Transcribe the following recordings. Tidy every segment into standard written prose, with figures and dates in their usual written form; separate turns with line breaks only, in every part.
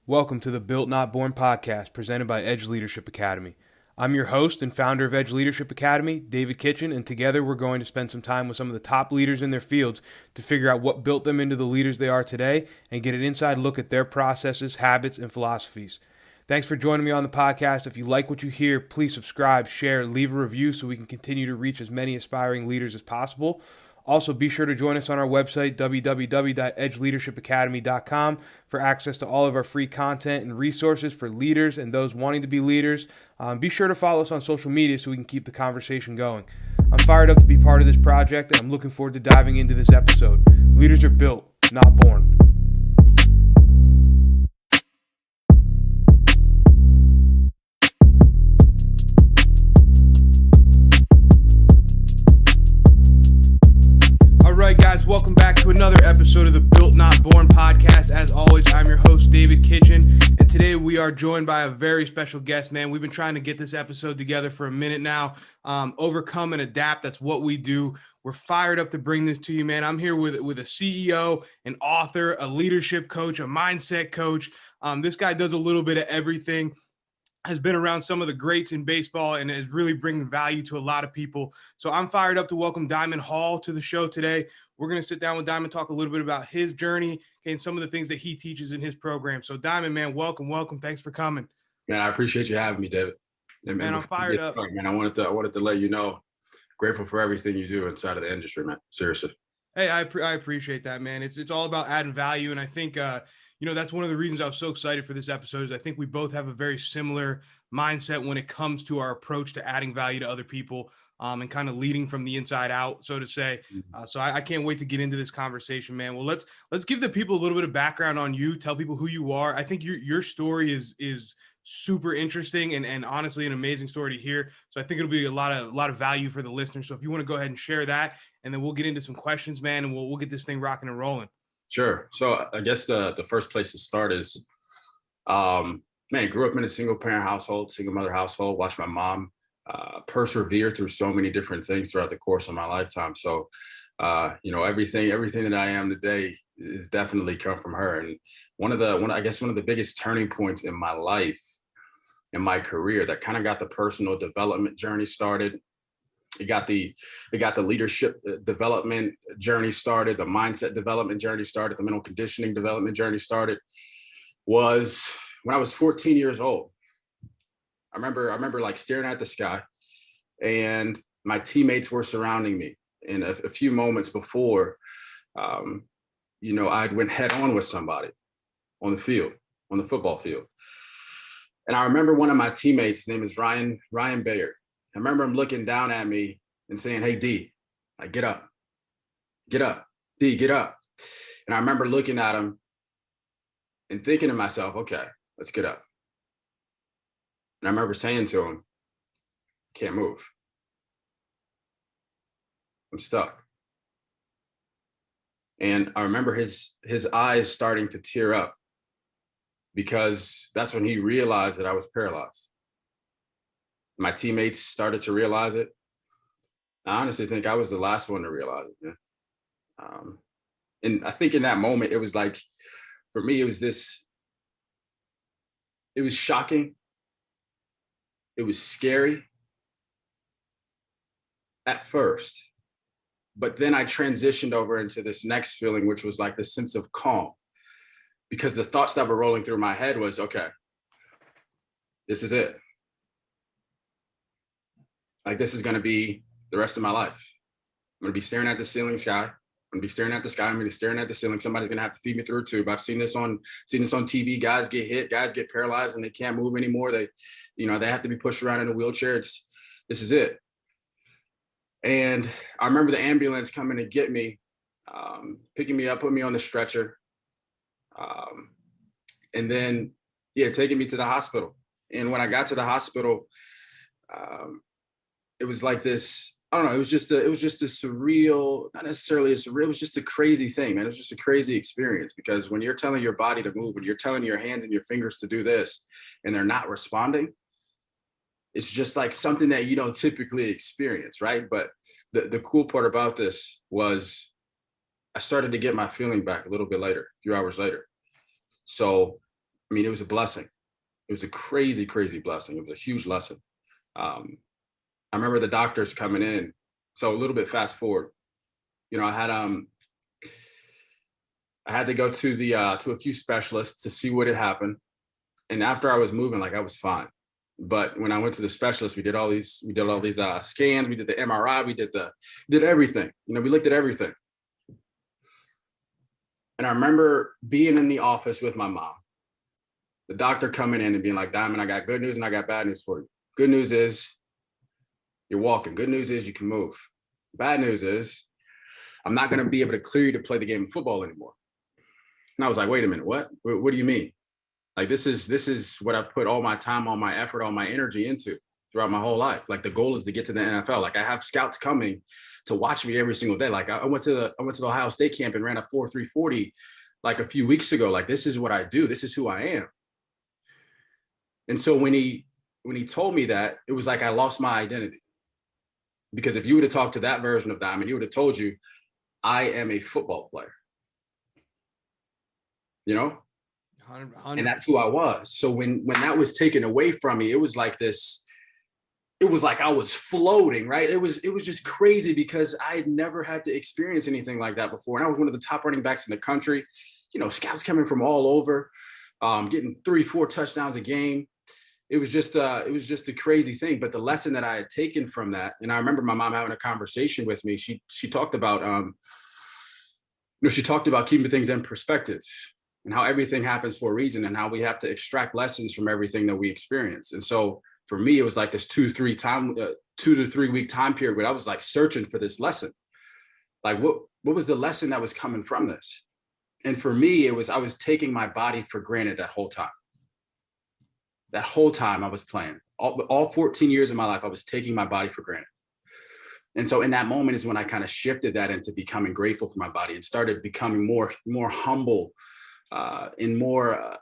Welcome to the Built Not Born podcast presented by Edge Leadership Academy. I'm your host and founder of Edge Leadership Academy, David Kitchen, and together we're going to spend some time with some of the top leaders in their fields to figure out what built them into the leaders they are today and get an inside look at their processes, habits, and philosophies. Thanks for joining me on the podcast. If you like what you hear, please subscribe, share, leave a review so we can continue to reach as many aspiring leaders as possible. Also, be sure to join us on our website, www.edgeleadershipacademy.com, for access to all of our free content and resources for leaders and those wanting to be leaders. Be sure to follow us on social media so we can keep the conversation going. I'm fired up to be part of this project, and I'm looking forward to diving into this episode. Leaders are built, not born. Welcome back to another episode of the Built Not Born podcast. As always, I'm your host, David Kitchen, and today we are joined by a very special guest, man. We've been trying to get this episode together for a minute now. Overcome and adapt, that's what we do. We're fired up to bring this to you, man. I'm here with a CEO, an author, a leadership coach, a mindset coach. This guy does a little bit of everything. Has been around some of the greats in baseball and is really bringing value to a lot of people. So I'm fired up to welcome Diamyn to the show today. We're going to sit down with Diamyn, talk a little bit about his journey and some of the things that he teaches in his program. So Diamyn, man, welcome. Thanks for coming.
Man, I appreciate you having me, David.
And man, I'm fired up.
Man, I wanted to let you know, grateful for everything you do inside of the industry, man. Seriously.
Hey, I appreciate that, man. It's all about adding value. And I think, that's one of the reasons I was so excited for this episode is I think we both have a very similar mindset when it comes to our approach to adding value to other people and kind of leading from the inside out, so to say. So I can't wait to get into this conversation, man. Well, let's give the people a little bit of background on you. Tell people who you are. I think your story is super interesting and honestly an amazing story to hear. So I think it'll be a lot of value for the listeners. So if you want to go ahead and share that, and then we'll get into some questions, man, and we'll get this thing rocking and rolling.
Sure. So I guess the first place to start is, grew up in a single mother household, watched my mom persevere through so many different things throughout the course of my lifetime. So, everything that I am today is definitely come from her. And one of the biggest turning points in my life, in my career, that kind of got the personal development journey started. It got the leadership development journey started, the mindset development journey started, the mental conditioning development journey started, was when I was 14 years old. I remember like staring at the sky, and my teammates were surrounding me. And a few moments before, I'd went head on with somebody on the football field. And I remember one of my teammates, his name is Ryan Bayer. I remember him looking down at me and saying, "Hey, D, like, get up, D, get up." And I remember looking at him and thinking to myself, okay, let's get up. And I remember saying to him, "Can't move. I'm stuck." And I remember his eyes starting to tear up, because that's when he realized that I was paralyzed. My teammates started to realize it. I honestly think I was the last one to realize it, man. And I think in that moment, it was like, for me, it was shocking. It was scary at first, but then I transitioned over into this next feeling, which was like the sense of calm, because the thoughts that were rolling through my head was, okay, this is it. Like, this is going to be the rest of my life. I'm going to be staring at the sky. I'm going to be staring at the sky. I'm going to be staring at the ceiling. Somebody's going to have to feed me through a tube. I've seen this on TV. Guys get hit, guys get paralyzed, and they can't move anymore. They have to be pushed around in a wheelchair. This is it. And I remember the ambulance coming to get me, picking me up, putting me on the stretcher, and then taking me to the hospital. And when I got to the hospital, it was like this, I don't know, it was just a surreal, not necessarily a surreal, it was just a crazy thing, man. It was just a crazy experience, because when you're telling your body to move and you're telling your hands and your fingers to do this and they're not responding, it's just like something that you don't typically experience, right? But the cool part about this was I started to get my feeling back a little bit later, a few hours later. So I mean, it was a blessing. It was a crazy, crazy blessing. It was a huge lesson. I remember the doctors coming in. So a little bit fast forward, you know, I had to go to the to a few specialists to see what had happened. And after I was moving, like I was fine. But when I went to the specialist, we did all these scans, we did the MRI, did everything. You know, we looked at everything. And I remember being in the office with my mom, the doctor coming in and being like, Diamyn, I got good news and I got bad news for you. Good news is you're walking. Good news is you can move. Bad news is I'm not going to be able to clear you to play the game of football anymore. And I was like, wait a minute, what? What do you mean? Like, this is what I put all my time, all my effort, all my energy into throughout my whole life. Like, the goal is to get to the NFL. Like, I have scouts coming to watch me every single day. Like, I went to the Ohio State camp and ran a 4.340 like a few weeks ago. Like, this is what I do. This is who I am. And so when he told me that, it was like I lost my identity. Because if you would have talked to that version of Diamyn, he would have told you, I am a football player. You know? 100%. And that's who I was. So when that was taken away from me, it was like this, it was like I was floating, right? It was just crazy because I had never had to experience anything like that before. And I was one of the top running backs in the country, you know, scouts coming from all over, getting 3-4 touchdowns a game. It was just a crazy thing. But the lesson that I had taken from that, and I remember my mom having a conversation with me. She talked about, she talked about keeping things in perspective and how everything happens for a reason and how we have to extract lessons from everything that we experience. And so for me, it was like this 2 to 3 week time period where I was like searching for this lesson. Like what was the lesson that was coming from this? And for me, I was taking my body for granted that whole time. That whole time I was playing, all 14 years of my life, I was taking my body for granted. And so in that moment is when I kind of shifted that into becoming grateful for my body and started becoming more humble, in more,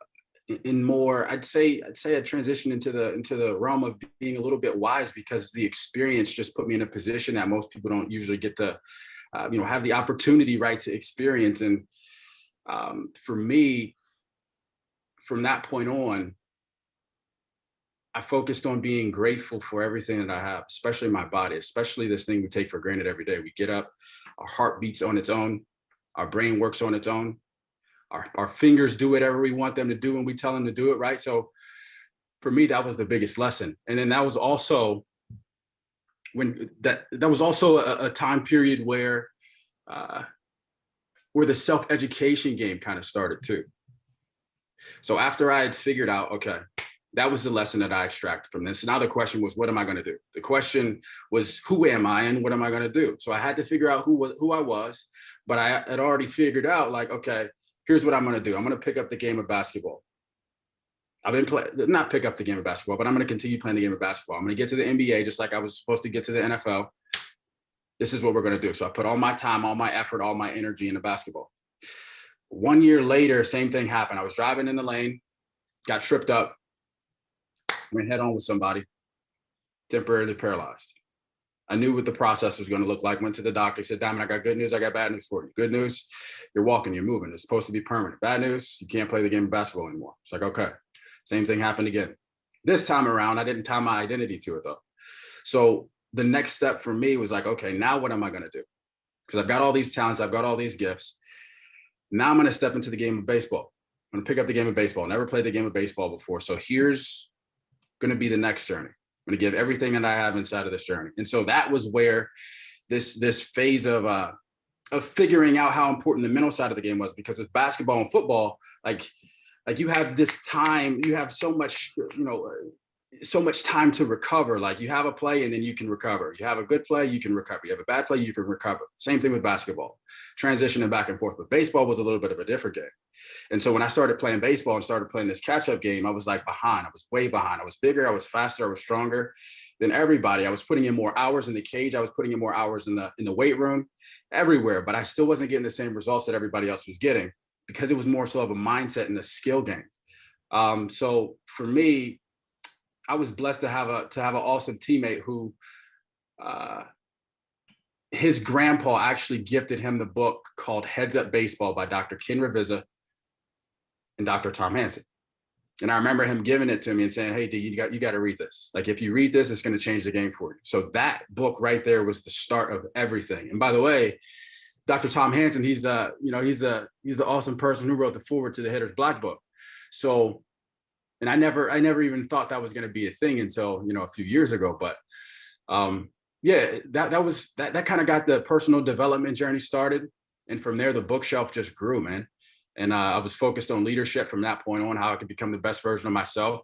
I'd say a transition into the realm of being a little bit wise, because the experience just put me in a position that most people don't usually get to, have the opportunity, right, to experience. And for me, from that point on, I focused on being grateful for everything that I have, especially my body, especially this thing we take for granted every day. We get up, our heart beats on its own, our brain works on its own, our fingers do whatever we want them to do when we tell them to do it, right? So for me, that was the biggest lesson. And then that was also a time period where the self-education game kind of started too. So after I had figured out, okay, that was the lesson that I extracted from this. Now the question was, what am I going to do? The question was, who am I and what am I going to do? So I had to figure out who I was, but I had already figured out, like, okay, here's what I'm going to do. I'm going to pick up the game of basketball. Not pick up the game of basketball, but I'm going to continue playing the game of basketball. I'm going to get to the NBA just like I was supposed to get to the NFL. This is what we're going to do. So I put all my time, all my effort, all my energy into basketball. 1 year later, same thing happened. I was driving in the lane, got tripped up, went head on with somebody, temporarily paralyzed. I knew what the process was going to look like. Went to the doctor, said, Diamyn, I got good news, I got bad news for you. Good news, you're walking, you're moving. It's supposed to be permanent. Bad news, you can't play the game of basketball anymore. It's like, okay. Same thing happened again. This time around, I didn't tie my identity to it though. So the next step for me was like, okay, now what am I going to do? Because I've got all these talents, I've got all these gifts. Now I'm going to step into the game of baseball. I'm going to pick up the game of baseball. Never played the game of baseball before. So here's going to be the next journey. I'm going to give everything that I have inside of this journey. And so that was where this phase of figuring out how important the mental side of the game was, because with basketball and football, like you have this time, you have so much, so much time to recover. Like you have a play and then you can recover. You have a good play, you can recover. You have a bad play, you can recover. Same thing with basketball, transitioning back and forth. But baseball was a little bit of a different game. And so when I started playing baseball and started playing this catch-up game, I was like behind. I was way behind. I was bigger. I was faster. I was stronger than everybody. I was putting in more hours in the cage. I was putting in more hours in the weight room, everywhere. But I still wasn't getting the same results that everybody else was getting, because it was more so of a mindset and a skill game. So for me, I was blessed to have an awesome teammate who, his grandpa actually gifted him the book called Heads Up Baseball by Dr. Ken Ravizza and Dr. Tom Hansen. And I remember him giving it to me and saying, "Hey, D, you got to read this. Like, if you read this, it's going to change the game for you." So that book right there was the start of everything. And by the way, Dr. Tom Hansen, he's the awesome person who wrote the foreword to the Hitter's Black Book. So, and I never even thought that was going to be a thing until, a few years ago. But yeah, that kind of got the personal development journey started. And from there, the bookshelf just grew, man. And I was focused on leadership from that point on, how I could become the best version of myself,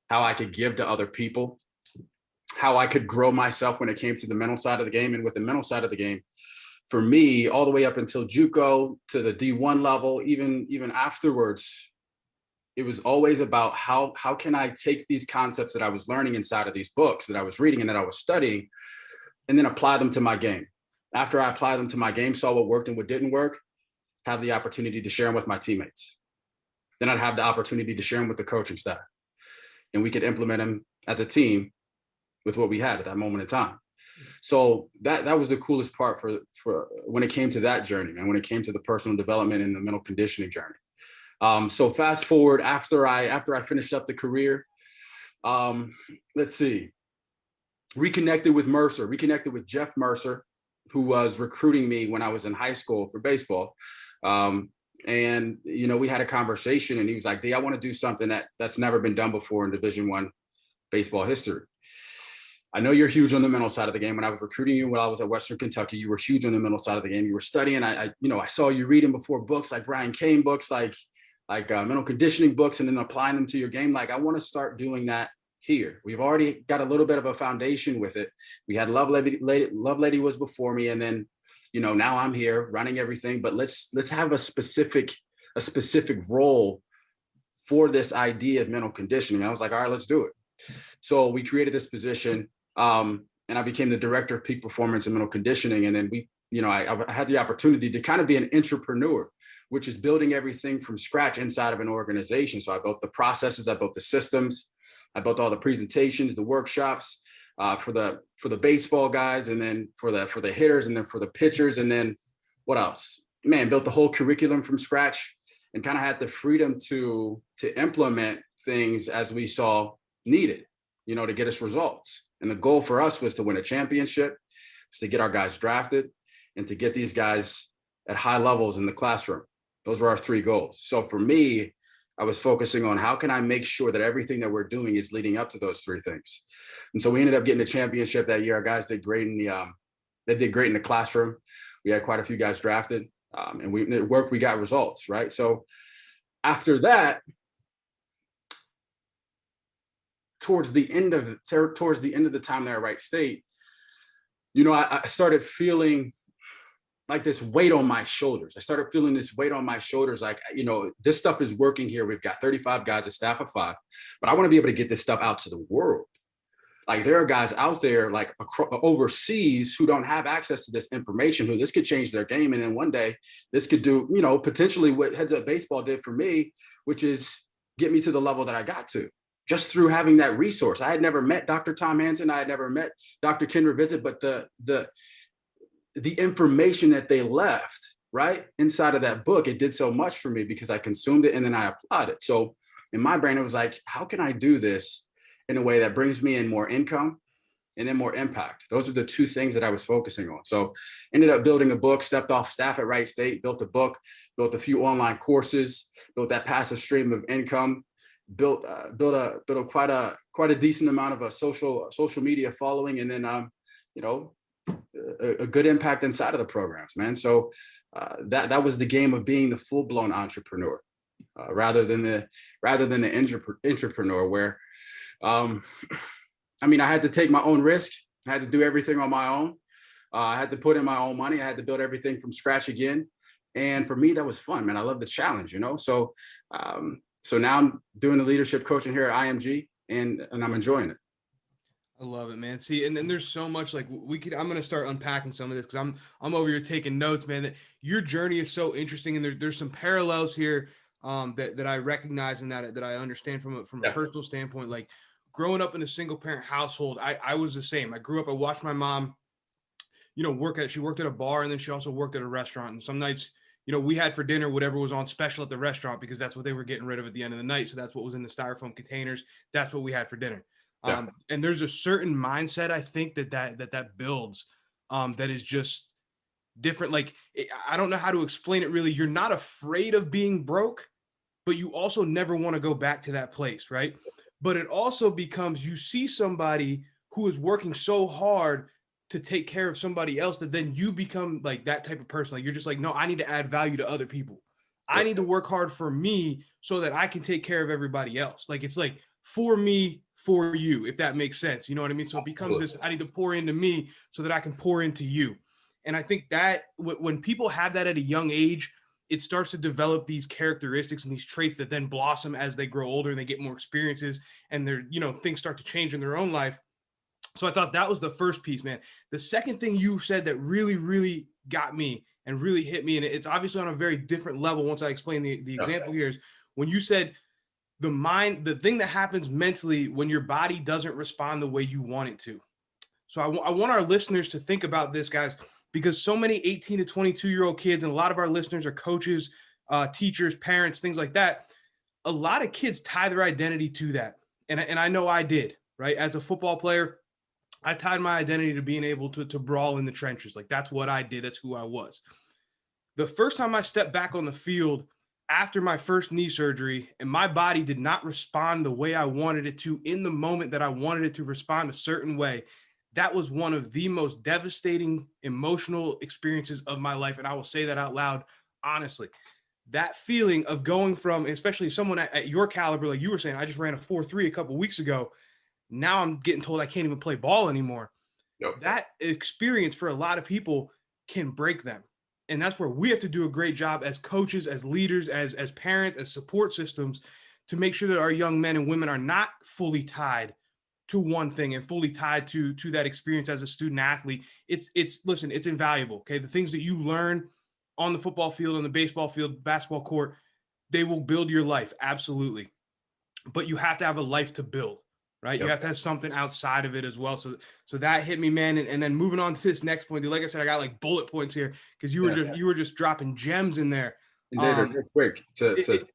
how I could give to other people, how I could grow myself when it came to the mental side of the game. And with the mental side of the game, for me, all the way up until JUCO to the D1 level, even afterwards, it was always about how can I take these concepts that I was learning inside of these books that I was reading and that I was studying, and then apply them to my game. After I applied them to my game, saw what worked and what didn't work, have the opportunity to share them with my teammates. Then I'd have the opportunity to share them with the coaching staff, and we could implement them as a team with what we had at that moment in time. So that was the coolest part for when it came to that journey, and when it came to the personal development and the mental conditioning journey. So fast forward after I finished up the career, let's see, reconnected with Jeff Mercer, who was recruiting me when I was in high school for baseball. And, we had a conversation, and he was like, "D, I want to do something that's never been done before in Division I baseball history. I know you're huge on the mental side of the game. When I was recruiting you, when I was at Western Kentucky, you were huge on the mental side of the game. You were studying. I saw you reading before books like Brian Cain books, like mental conditioning books, and then applying them to your game. Like, I want to start doing that here. We've already got a little bit of a foundation with it. We had Love Lady was before me, and then, now I'm here running everything. But let's have a specific role for this idea of mental conditioning." And I was like, "All right, let's do it." So we created this position, and I became the director of peak performance and mental conditioning. And then I had the opportunity to kind of be an entrepreneur, which is building everything from scratch inside of an organization. So I built the processes, I built the systems, I built all the presentations, the workshops for the baseball guys, and then for the hitters, and then for the pitchers, and then what else? Man, built the whole curriculum from scratch, and kind of had the freedom to implement things as we saw needed, to get us results. And the goal for us was to win a championship, was to get our guys drafted, and to get these guys at high levels in the classroom. Those were our three goals. So for me, I was focusing on how can I make sure that everything that we're doing is leading up to those three things. And so we ended up getting a championship that year. Our guys did great in the classroom. We had quite a few guys drafted, and it worked. We got results, right? So after that, towards the end of the time there at Wright State, I started feeling like this weight on my shoulders. Like, this stuff is working here. We've got 35 guys, a staff of 5, but I want to be able to get this stuff out to the world. Like, there are guys out there like overseas who don't have access to this information, who this could change their game. And then one day this could do, potentially what Heads Up Baseball did for me, which is get me to the level that I got to, just through having that resource. I had never met Dr. Tom Hansen. I had never met Dr. Ken Revisit, but the information that they left right inside of that book, it did so much for me because I consumed it and then I applied it. So in my brain, it was like, how can I do this in a way that brings me in more income and then more impact? Those are the two things that I was focusing on. So ended up building a book, stepped off staff at Wright State, built a book, built a few online courses, built that passive stream of income, built quite a decent amount of a social media following, and then a good impact inside of the programs, man. So that was the game of being the full-blown entrepreneur, rather than the entrepreneur, where I had to take my own risk. I had to do everything on my own. I had to put in my own money. I had to build everything from scratch again. And for me, that was fun, man. I love the challenge, So now I'm doing the leadership coaching here at IMG, and I'm enjoying it.
I love it, man. See, and then there's so much, like, I'm going to start unpacking some of this because I'm over here taking notes, man. That your journey is so interesting, and there's some parallels here that I recognize and that I understand from a personal standpoint. Like, growing up in a single parent household, I was the same. I grew up, I watched my mom, she worked at a bar, and then she also worked at a restaurant. And some nights, we had for dinner whatever was on special at the restaurant because that's what they were getting rid of at the end of the night. So that's what was in the styrofoam containers. That's what we had for dinner.
Yeah.
And there's a certain mindset I think that builds that is just different. Like, I don't know how to explain it really. You're not afraid of being broke, but you also never want to go back to that place, right? But it also becomes, you see somebody who is working so hard to take care of somebody else that then you become like that type of person. Like, you're just like, no, I need to add value to other people. I need to work hard for me so that I can take care of everybody else. Like, it's like for me, for you, if that makes sense. You know what I mean? So it becomes this, I need to pour into me so that I can pour into you. And I think that when people have that at a young age, it starts to develop these characteristics and these traits that then blossom as they grow older and they get more experiences and their, things start to change in their own life. So I thought that was the first piece, man. The second thing you said that really, really got me and really hit me, and it's obviously on a very different level once I explain the example here, is when you said the thing that happens mentally when your body doesn't respond the way you want it to. So I want our listeners to think about this, guys, because so many 18 to 22-year-old kids, and a lot of our listeners are coaches, teachers, parents, things like that. A lot of kids tie their identity to that. And I know I did, right? As a football player, I tied my identity to being able to brawl in the trenches. Like, that's what I did. That's who I was. The first time I stepped back on the field after my first knee surgery and my body did not respond the way I wanted it to in the moment that I wanted it to respond a certain way, that was one of the most devastating emotional experiences of my life. And I will say that out loud, honestly. That feeling of going from, especially someone at your caliber, like you were saying, I just ran a 4.3 a couple of weeks ago. Now I'm getting told I can't even play ball anymore.
Yep.
That experience for a lot of people can break them. And that's where we have to do a great job as coaches, as leaders, as parents, as support systems to make sure that our young men and women are not fully tied to one thing and fully tied to that experience as a student athlete. Listen, it's invaluable. Okay. The things that you learn on the football field, on the baseball field, basketball court, they will build your life. Absolutely. But you have to have a life to build, right?
Yep.
You have to have something outside of it as well. So that hit me, man. And then moving on to this next point, dude, like I said, I got like bullet points here because you were just dropping gems in there.
And David, real quick to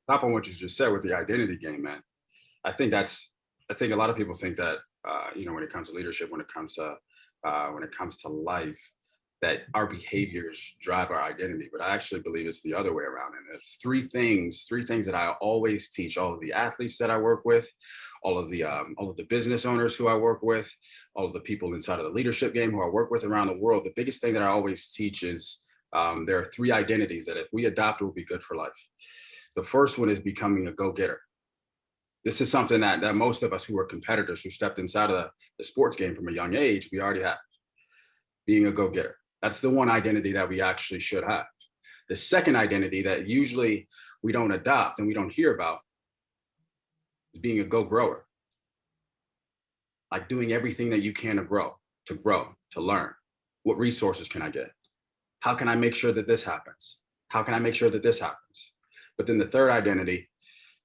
top on what you just said with the identity game, man. I think a lot of people think that when it comes to leadership, when it comes to life, that our behaviors drive our identity. But I actually believe it's the other way around. And there's three things that I always teach all of the athletes that I work with, all of the business owners who I work with, all of the people inside of the leadership game who I work with around the world. The biggest thing that I always teach is there are three identities that if we adopt, it will be good for life. The first one is becoming a go-getter. This is something that most of us who are competitors who stepped inside of the sports game from a young age, we already have. Being a go-getter. That's the one identity that we actually should have. The second identity that usually we don't adopt and we don't hear about is being a go-grower. Like doing everything that you can to grow, to learn. What resources can I get? How can I make sure that this happens? How can I make sure that this happens? But then the third identity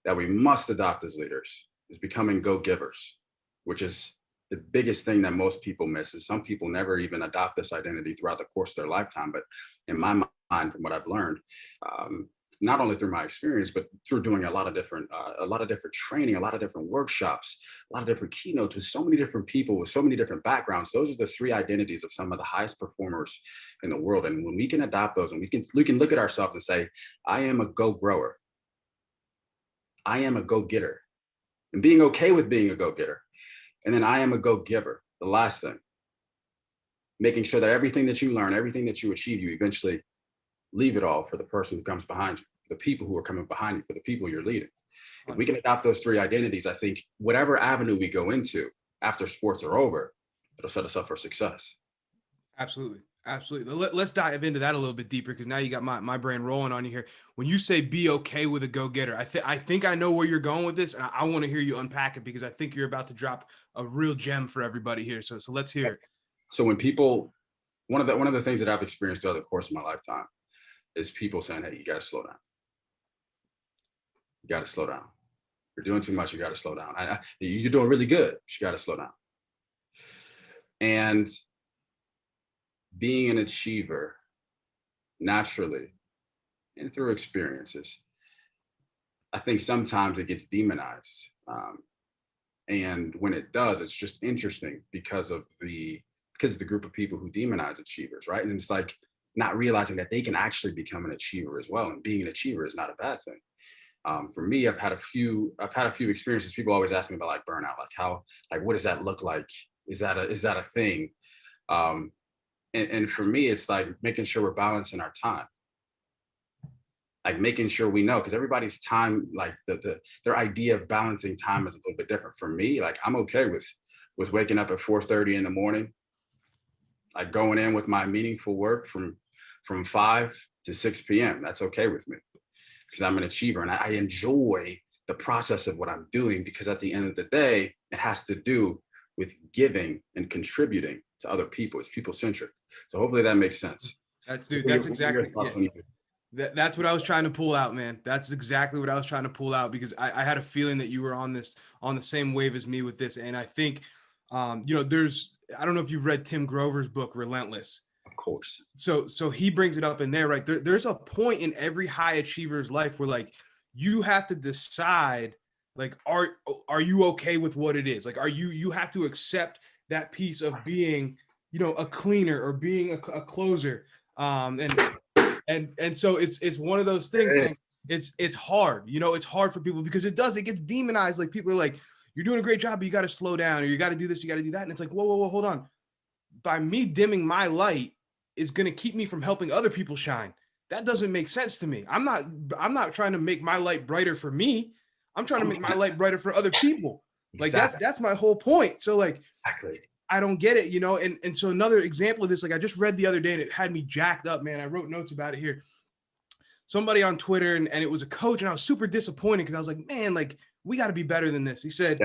that we must adopt as leaders is becoming go-givers, which is the biggest thing that most people miss. Is some people never even adopt this identity throughout the course of their lifetime. But in my mind, from what I've learned, not only through my experience, but through doing a lot of different training, a lot of different workshops, a lot of different keynotes with so many different people with so many different backgrounds. Those are the three identities of some of the highest performers in the world. And when we can adopt those, and we can look at ourselves and say, I am a go-grower. I am a go-getter, and being okay with being a go-getter. And then I am a go-giver. The last thing, making sure that everything that you learn, everything that you achieve, you eventually leave it all for the person who comes behind you, for the people who are coming behind you, for the people you're leading. If we can adopt those three identities, I think whatever avenue we go into after sports are over, it'll set us up for success.
Absolutely. Absolutely. Let's dive into that a little bit deeper because now you got my brain rolling on you here. When you say be okay with a go-getter, I think I know where you're going with this, and I want to hear you unpack it because I think you're about to drop a real gem for everybody here. So let's hear it. So
when people, one of the things that I've experienced throughout the course of my lifetime is people saying, hey, you got to slow down. You got to slow down. You're doing too much. You got to slow down. You're doing really good. You got to slow down. And being an achiever naturally and through experiences, I think sometimes it gets demonized. And when it does, it's just interesting because of the group of people who demonize achievers, right? And it's like not realizing that they can actually become an achiever as well. And being an achiever is not a bad thing. For me, I've had a few experiences. People always ask me about like burnout, like what does that look like? Is that a thing? Um, and for me, it's like making sure we're balancing our time, like making sure we know, because everybody's time, like their idea of balancing time is a little bit different. For me, like I'm okay with waking up at 4:30 in the morning, like going in with my meaningful work from 5 to 6 p.m. That's okay with me because I'm an achiever and I enjoy the process of what I'm doing, because at the end of the day, it has to do with giving and contributing to other people. It's people centric. So hopefully that makes sense.
That's exactly, yeah.
When you
That's what I was trying to pull out, man. That's exactly what I was trying to pull out, because I had a feeling that you were on the same wave as me with this. And I think, I don't know if you've read Tim Grover's book, Relentless.
Of course.
So he brings it up in there, right? There's a point in every high achiever's life where like you have to decide, like, are you okay with what it is? Like, you have to accept that piece of being, a cleaner or being a closer. And so it's one of those things, man. It's hard, it's hard for people because it gets demonized. Like people are like, you're doing a great job, but you got to slow down, or you got to do this, you got to do that. And it's like, whoa, hold on. By me dimming my light is going to keep me from helping other people shine. That doesn't make sense to me. I'm not trying to make my light brighter for me. I'm trying to make my light brighter for other people. Like that's my whole point. So like,
exactly.
I don't get it, and so another example of this, like I just read the other day and it had me jacked up, man. I wrote notes about it here. Somebody on Twitter, and it was a coach, and I was super disappointed because I was like, man, like we got to be better than this. He said,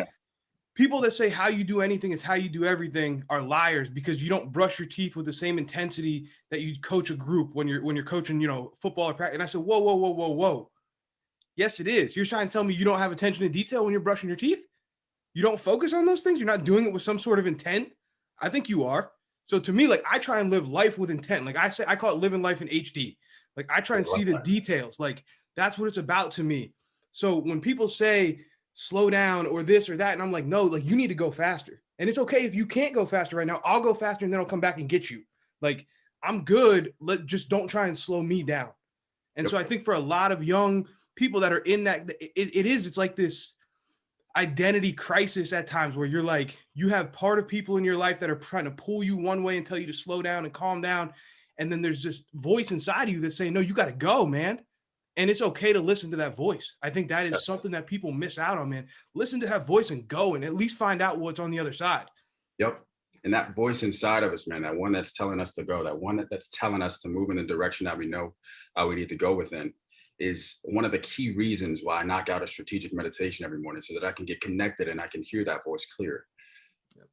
people that say how you do anything is how you do everything are liars, because you don't brush your teeth with the same intensity that you coach a group when you're coaching, football or practice. And I said, whoa. Yes, it is. You're trying to tell me you don't have attention to detail when you're brushing your teeth? You don't focus on those things? You're not doing it with some sort of intent? I think you are. So to me, like I try and live life with intent. Like I say, I call it living life in HD. Like I try and see the details. Like that's what it's about to me. So when people say slow down or this or that, and I'm like, no, like you need to go faster. And it's okay if you can't go faster right now. I'll go faster and then I'll come back and get you. Like I'm good. Just don't try and slow me down. And so I think for a lot of young people that are in that, it's like this identity crisis at times where you're like, you have part of people in your life that are trying to pull you one way and tell you to slow down and calm down. And then there's this voice inside of you that's saying, no, you got to go, man. And it's okay to listen to that voice. I think that is something that people miss out on, man. Listen to that voice and go, and at least find out what's on the other side.
Yep. And that voice inside of us, man, that one that's telling us to go, that one that's telling us to move in the direction that we know we need to go within, is one of the key reasons why I knock out a strategic meditation every morning, so that I can get connected and I can hear that voice clear. Yep.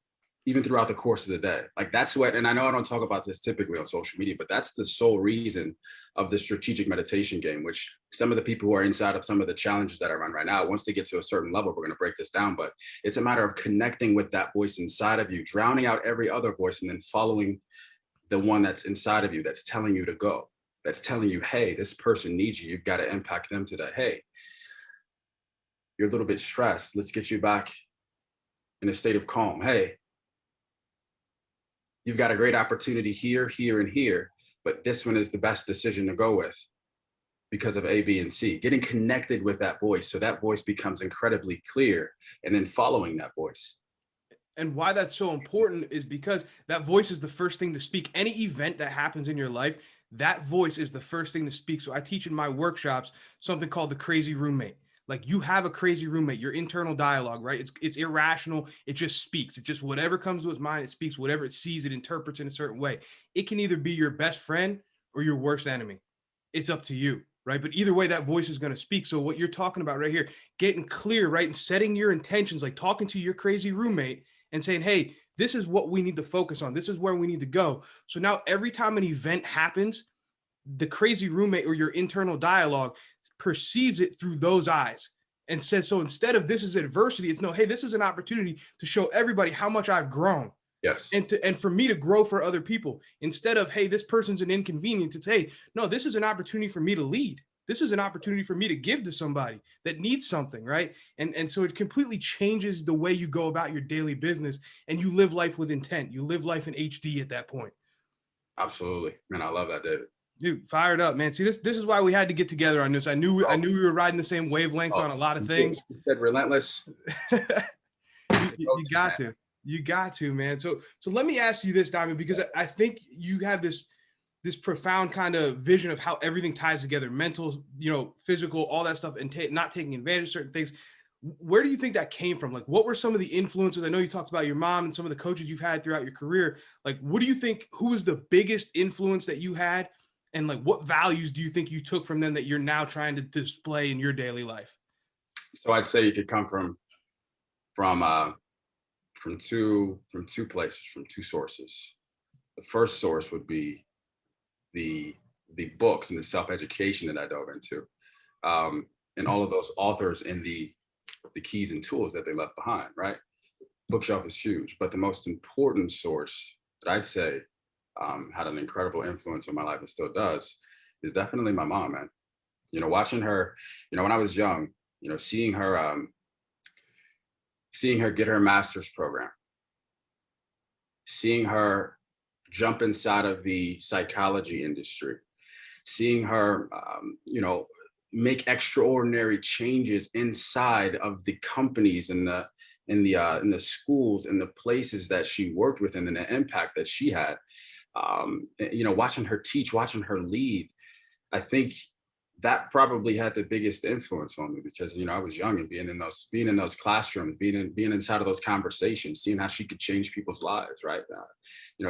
Even throughout the course of the day. Like that's what, and I know I don't talk about this typically on social media, but that's the sole reason of the strategic meditation game, which some of the people who are inside of some of the challenges that I run right now, once they get to a certain level, we're going to break this down, but it's a matter of connecting with that voice inside of you, drowning out every other voice, and then following the one that's inside of you that's telling you to go. That's telling you, hey, this person needs you. You've got to impact them today. Hey, you're a little bit stressed. Let's get you back in a state of calm. Hey, you've got a great opportunity here, here, and here, but this one is the best decision to go with because of A, B, and C. Getting connected with that voice, so that voice becomes incredibly clear, and then following that voice.
And why that's so important is because that voice is the first thing to speak. Any event that happens in your life, that voice is the first thing to speak. So I teach in my workshops something called the crazy roommate. Like you have a crazy roommate, your internal dialogue, right? It's irrational. It just speaks. It just, whatever comes to its mind, it speaks. Whatever it sees, it interprets in a certain way. It can either be your best friend or your worst enemy. It's up to you, right? But either way, that voice is going to speak. So what you're talking about right here, getting clear, right? And setting your intentions, like talking to your crazy roommate and saying, hey, this is what we need to focus on. This is where we need to go. So now every time an event happens, the crazy roommate or your internal dialogue perceives it through those eyes and says, so instead of this is adversity, it's no, hey, this is an opportunity to show everybody how much I've grown.
Yes.
And for me to grow for other people, instead of, hey, this person's an inconvenience, it's, hey, no, this is an opportunity for me to lead. This is an opportunity for me to give to somebody that needs something, right? And so it completely changes the way you go about your daily business, and you live life with intent. You live life in HD at that point.
Absolutely, man. I love that, David.
Dude, fired up, man. See, this is why we had to get together on this. I knew we were riding the same wavelengths on a lot of things.
You said relentless.
You got to. You got to, man. So let me ask you this, Diamyn, because I think you have this profound kind of vision of how everything ties together, mental, physical, all that stuff, and not taking advantage of certain things. Where do you think that came from? Like, what were some of the influences? I know you talked about your mom and some of the coaches you've had throughout your career. Like, what do you think, who was the biggest influence that you had? And like, what values do you think you took from them that you're now trying to display in your daily life?
So I'd say you could come from two places, from two sources. The first source would be the books and the self-education that I dove into, and all of those authors and the keys and tools that they left behind. Right, bookshelf is huge, but the most important source that I'd say had an incredible influence on my life and still does is definitely my mom, man. Watching her, when I was young, seeing her get her master's program, seeing her jump inside of the psychology industry, seeing her, make extraordinary changes inside of the companies and the schools and the places that she worked with and the impact that she had. Watching her teach, watching her lead, I think that probably had the biggest influence on me because, I was young, and being in those classrooms, being inside of those conversations, seeing how she could change people's lives. Right. She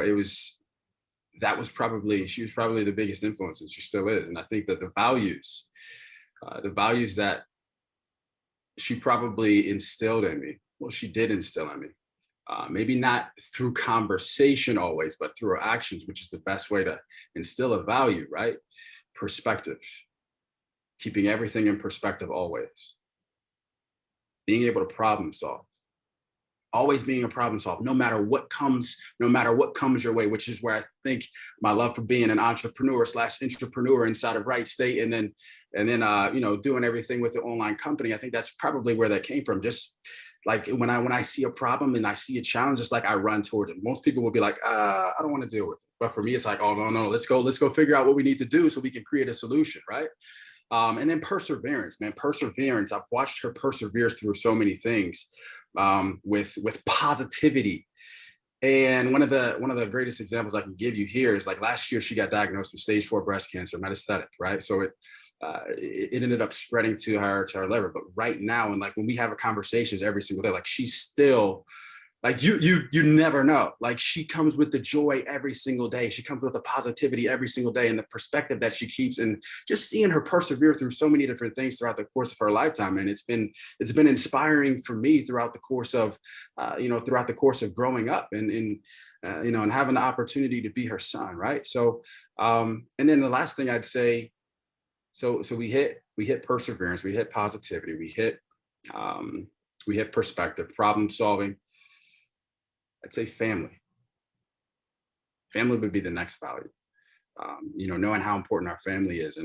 was probably the biggest influence, and she still is. And I think that the values that she probably instilled in me, well, she did instill in me, maybe not through conversation always, but through her actions, which is the best way to instill a value, right? Perspective, keeping everything in perspective always, being able to problem solve, always being a problem solver, no matter what comes your way, which is where I think my love for being an entrepreneur/intrapreneur inside of Right State, and then doing everything with the online company. I think that's probably where that came from. Just like when I see a problem and I see a challenge, it's like I run towards it. Most people will be like, I don't want to deal with it. But for me, it's like, oh, no, let's go figure out what we need to do so we can create a solution, right? And then perseverance, man. Perseverance. I've watched her persevere through so many things, with positivity. And one of the greatest examples I can give you here is like last year she got diagnosed with stage 4 breast cancer, metastatic, right? So it ended up spreading to her liver. But right now, and like when we have conversations every single day, like she's still like you never know. Like she comes with the joy every single day. She comes with the positivity every single day, and the perspective that she keeps, and just seeing her persevere through so many different things throughout the course of her lifetime. And it's been inspiring for me throughout the course of growing up and having the opportunity to be her son. Right. So, and then the last thing I'd say, so we hit perseverance, we hit positivity, we hit perspective, problem solving. I'd say family. Family would be the next value. Knowing how important our family is,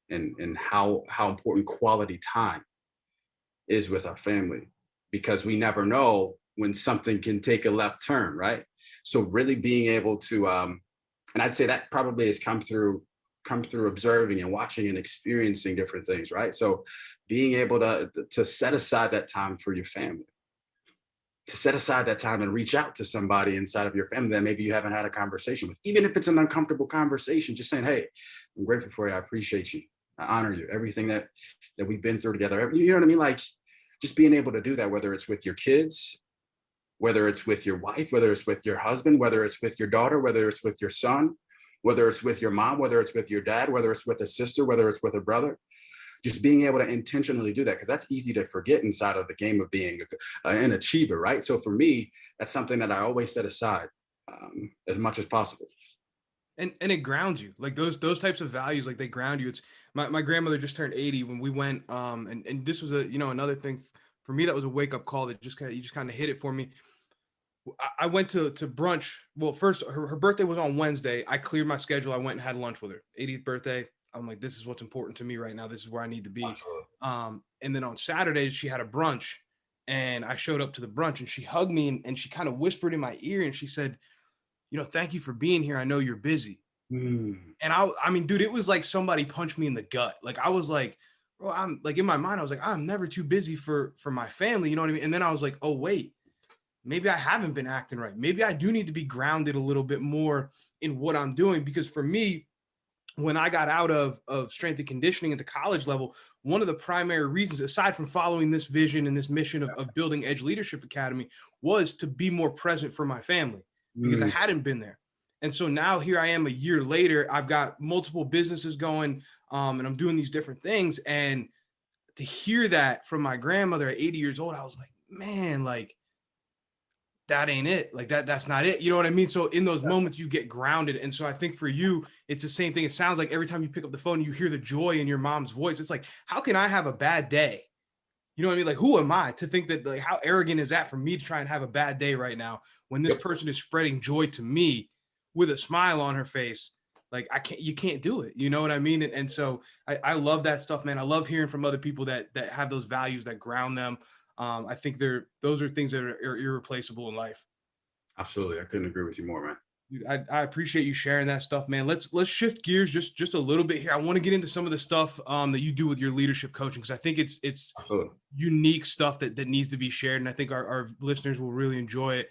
and how important quality time is with our family, because we never know when something can take a left turn, right? So really being able to, and I'd say that probably has come through observing and watching and experiencing different things, right? So being able to set aside that time for your family, to set aside that time and reach out to somebody inside of your family that maybe you haven't had a conversation with, even if it's an uncomfortable conversation, just saying, hey, I'm grateful for you. I appreciate you. I honor you. Everything that we've been through together. You know what I mean? Like just being able to do that, whether it's with your kids, whether it's with your wife, whether it's with your husband, whether it's with your daughter, whether it's with your son, whether it's with your mom, whether it's with your dad, whether it's with a sister, whether it's with a brother. Just being able to intentionally do that, because that's easy to forget inside of the game of being an achiever, right? So for me, that's something that I always set aside as much as possible.
And it grounds you, like those types of values, like they ground you. It's my grandmother just turned 80 when we went, and this was another thing for me that was a wake up call that you just kind of hit it for me. I went to brunch. Well, first her birthday was on Wednesday. I cleared my schedule. I went and had lunch with her. 80th birthday. I'm like, this is what's important to me right now. This is where I need to be.
Absolutely.
And then on Saturday she had a brunch, and I showed up to the brunch, and she hugged me, and she kind of whispered in my ear, and she said, thank you for being here. I know you're busy. And I mean, dude, it was like somebody punched me in the gut. Like I was like, bro, I'm like in my mind, I was like, I'm never too busy for my family. You know what I mean? And then I was like, oh wait, maybe I haven't been acting right. Maybe I do need to be grounded a little bit more in what I'm doing. Because for me, when I got out of strength and conditioning at the college level, one of the primary reasons, aside from following this vision and this mission of building Edge Leadership Academy, was to be more present for my family, because I hadn't been there. And so now here I am a year later, I've got multiple businesses going, and I'm doing these different things. And to hear that from my grandmother at 80 years old, I was like, man, like, that ain't it. Like that's not it. You know what I mean? So in those moments you get grounded. And so I think for you, it's the same thing. It sounds like every time you pick up the phone, you hear the joy in your mom's voice. It's like, how can I have a bad day? You know what I mean? Like, who am I to think that, like, how arrogant is that for me to try and have a bad day right now when this person is spreading joy to me with a smile on her face? Like, you can't do it. You know what I mean? And so I love that stuff, man. I love hearing from other people that have those values that ground them. I think those are things that are irreplaceable in life.
Absolutely. I couldn't agree with you more, man.
Dude, I appreciate you sharing that stuff, man. Let's shift gears just a little bit here. I want to get into some of the stuff that you do with your leadership coaching, because I think it's
Absolutely.
unique stuff that needs to be shared, and I think our listeners will really enjoy it.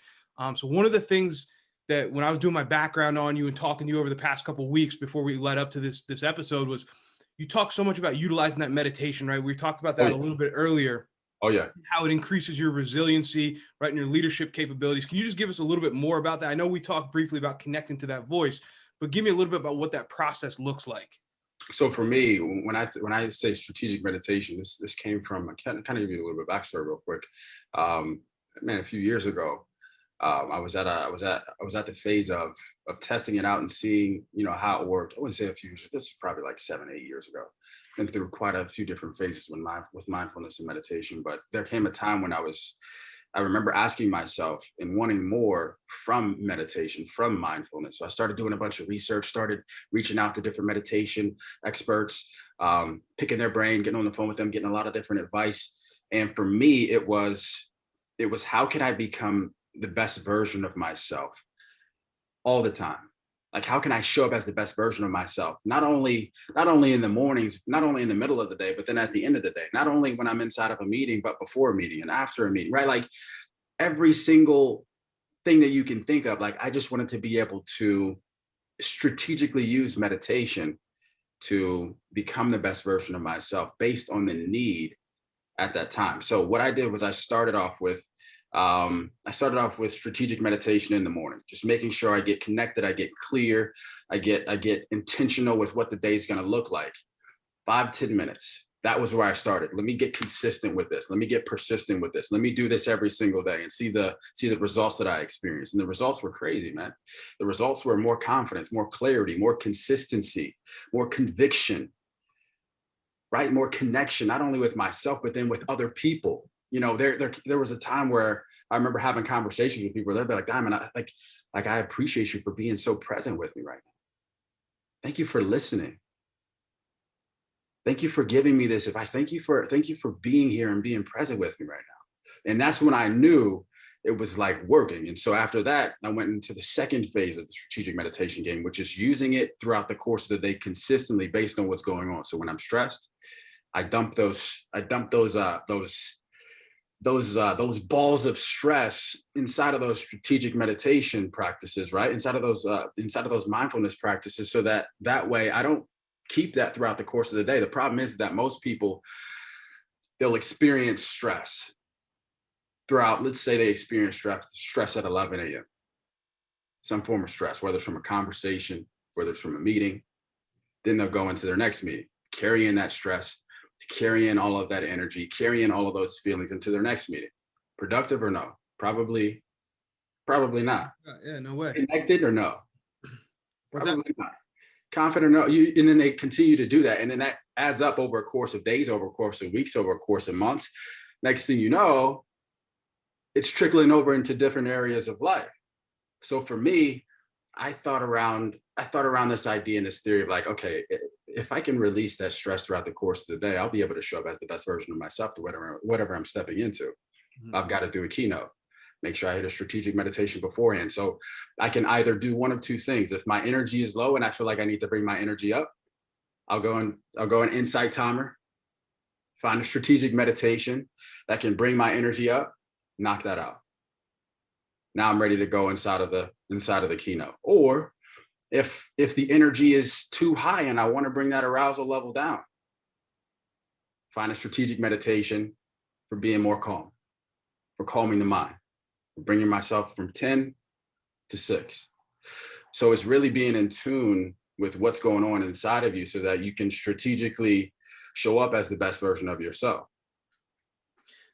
So one of the things that, when I was doing my background on you and talking to you over the past couple of weeks before we led up to this episode, was you talked so much about utilizing that meditation, right? We talked about that a little bit earlier.
Oh, yeah.
How it increases your resiliency, right, and your leadership capabilities. Can you just give us a little bit more about that? I know we talked briefly about connecting to that voice, but give me a little bit about what that process looks like.
So for me, when I say strategic meditation, this came from, I kind of give you a little bit of backstory real quick. Man, a few years ago, I was at the phase of testing it out and seeing, how it worked. I wouldn't say a few years. This is probably like 7-8 years ago. Been through quite a few different phases with mindfulness and meditation. But there came a time when I remember asking myself and wanting more from meditation, from mindfulness. So I started doing a bunch of research, started reaching out to different meditation experts, picking their brain, getting on the phone with them, getting a lot of different advice. And for me, it was how can I become the best version of myself all the time? Like, how can I show up as the best version of myself? Not only in the mornings, not only in the middle of the day, but then at the end of the day, not only when I'm inside of a meeting, but before a meeting and after a meeting, right? Like every single thing that you can think of. Like, I just wanted to be able to strategically use meditation to become the best version of myself based on the need at that time. So what I did was I started off with strategic meditation in the morning, just making sure I get connected, I get clear, I get intentional with what the day's going to look like. 5-10 minutes. That was where I started. Let me get consistent with this. Let me get persistent with this. Let me do this every single day and see the results that I experienced. And the results were crazy, man. The results were more confidence, more clarity, more consistency, more conviction, right? More connection, not only with myself, but then with other people. There was a time where I remember having conversations with people where they'd be like, Diamyn, I appreciate you for being so present with me right now. Thank you for listening. Thank you for giving me this advice. Thank you for being here and being present with me right now. And that's when I knew it was like working. And so after that, I went into the second phase of the strategic meditation game, which is using it throughout the course of the day consistently based on what's going on. So when I'm stressed, I dump those balls of stress inside of those strategic meditation practices, right? Inside of those mindfulness practices, so that way I don't keep that throughout the course of the day. The problem is that most people, they'll experience stress throughout. Let's say they experience stress at 11 a.m. Some form of stress, whether it's from a conversation, whether it's from a meeting. Then they'll go into their next meeting, carry in that stress, carry in all of that energy, carry in all of those feelings into their next meeting. Productive or no? Probably not.
Yeah, no way.
Connected or no?
What's
Probably
that?
not. Confident or no? And then they continue to do that. And then that adds up over a course of days, over a course of weeks, over a course of months. Next thing you know, it's trickling over into different areas of life. So for me, I thought around this idea and this theory of like, okay, if I can release that stress throughout the course of the day, I'll be able to show up as the best version of myself to whatever I'm stepping into.
Mhm.
I've got to do a keynote, make sure I hit a strategic meditation beforehand. So I can either do one of two things. If my energy is low and I feel like I need to bring my energy up, I'll go an insight timer, find a strategic meditation that can bring my energy up, knock that out. Now I'm ready to go inside of the keynote. Or if the energy is too high and I want to bring that arousal level down, find a strategic meditation for being more calm, for calming the mind, for bringing myself from 10 to 6. So it's really being in tune with what's going on inside of you so that you can strategically show up as the best version of yourself.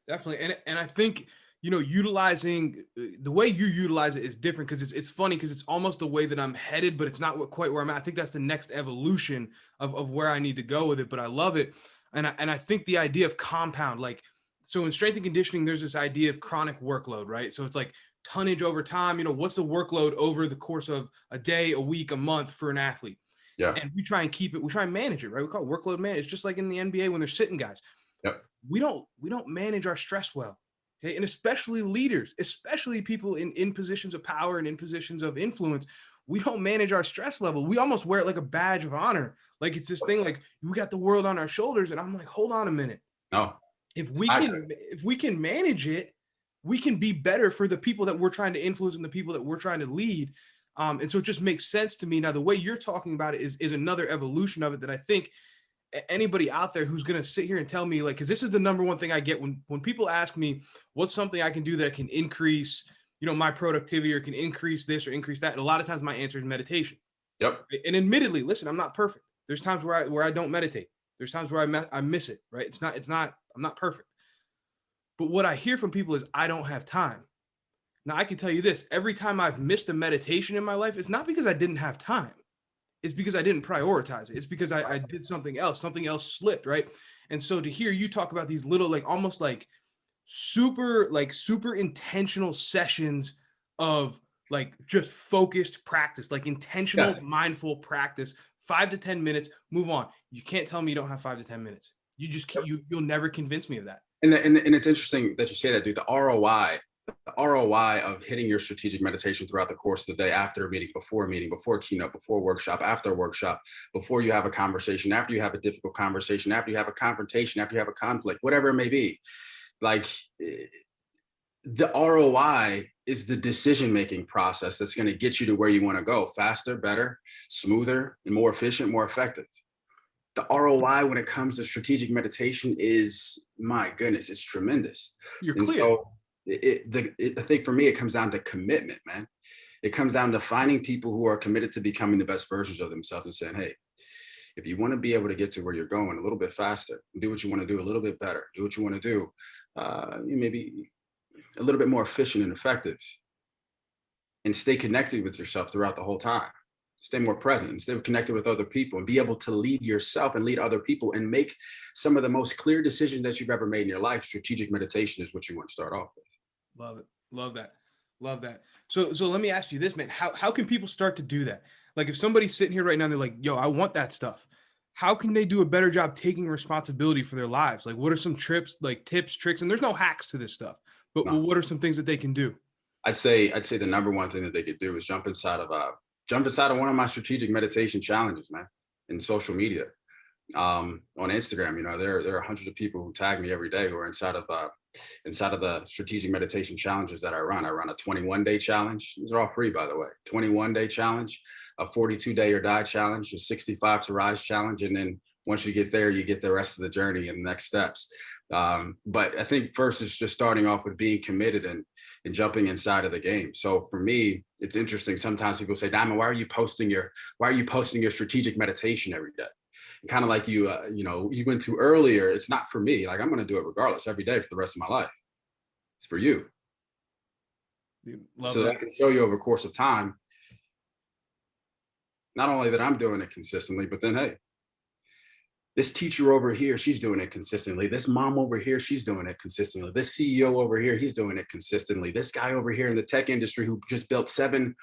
Definitely. And I think, utilizing the way you utilize it is different because it's funny because it's almost the way that I'm headed, but it's not quite where I'm at. I think that's the next evolution of where I need to go with it, but I love it. And I think the idea of compound, like, so in strength and conditioning, there's this idea of chronic workload, right? So it's like tonnage over time, what's the workload over the course of a day, a week, a month for an athlete?
Yeah.
And we try and manage it, right? We call it workload management. It's just like in the NBA when they're sitting guys.
Yep.
We don't manage our stress well. Okay. And especially leaders, especially people in positions of power and in positions of influence, we don't manage our stress level. We almost wear it like a badge of honor. Like it's this thing like we got the world on our shoulders. And I'm like, hold on a minute.
No.
If we can manage it, we can be better for the people that we're trying to influence and the people that we're trying to lead. And so it just makes sense to me. Now, the way you're talking about it is another evolution of it that I think anybody out there who's going to sit here and tell me, like, because this is the number one thing I get when people ask me what's something I can do that can increase, my productivity or can increase this or increase that. And a lot of times my answer is meditation.
Yep.
And admittedly, listen, I'm not perfect. There's times where I don't meditate. There's times where I miss it, right? I'm not perfect. But what I hear from people is I don't have time. Now I can tell you this, every time I've missed a meditation in my life, it's not because I didn't have time. It's because I didn't prioritize it. It's because I did something else slipped, right? And so to hear you talk about these little, like almost like super intentional sessions of like just focused practice, like intentional, mindful practice, 5 to 10 minutes, move on. You can't tell me you don't have 5 to 10 minutes. You just can't, you'll never convince me of that.
And it's interesting that you say that, dude. The ROI of hitting your strategic meditation throughout the course of the day, after a meeting, before keynote, before workshop, after workshop, before you have a conversation, after you have a difficult conversation, after you have a confrontation, after you have a conflict, whatever it may be. Like the ROI is the decision-making process that's going to get you to where you want to go faster, better, smoother, and more efficient, more effective. The ROI when it comes to strategic meditation is, my goodness, it's tremendous.
You're
And
clear.
so I think for me, it comes down to commitment, man. It comes down to finding people who are committed to becoming the best versions of themselves and saying, hey, if you want to be able to get to where you're going a little bit faster, do what you want to do a little bit better, do what you want to do, maybe a little bit more efficient and effective, and stay connected with yourself throughout the whole time. Stay more present and stay connected with other people and be able to lead yourself and lead other people and make some of the most clear decisions that you've ever made in your life. Strategic meditation is what you want to start off with.
Love it. Love that. Love that. So let me ask you this, man. How can people start to do that? Like if somebody's sitting here right now and they're like, yo, I want that stuff. How can they do a better job taking responsibility for their lives? Like what are some tips, tricks? And there's no hacks to this stuff, but what are some things that they can do?
I'd say the number one thing that they could do is jump inside of one of my strategic meditation challenges, man, in social media. On Instagram, there are hundreds of people who tag me every day who are inside of the strategic meditation challenges that I run. I run a 21-day challenge. These are all free, by the way. 21-day challenge, a 42-day or die challenge, a 65 to rise challenge. And then once you get there, you get the rest of the journey and the next steps. But I think first is just starting off with being committed and jumping inside of the game. So for me, it's interesting. Sometimes people say, Diamyn, why are you posting your strategic meditation every day? Kind of like you went to earlier, it's not for me. Like I'm going to do it regardless every day for the rest of my life. It's for you. So that I can show you over the course of time, not only that I'm doing it consistently, but then, hey, This teacher over here, she's doing it consistently. This mom over here, she's doing it consistently. This CEO over here, he's doing it consistently. This guy over here in the tech industry who just built two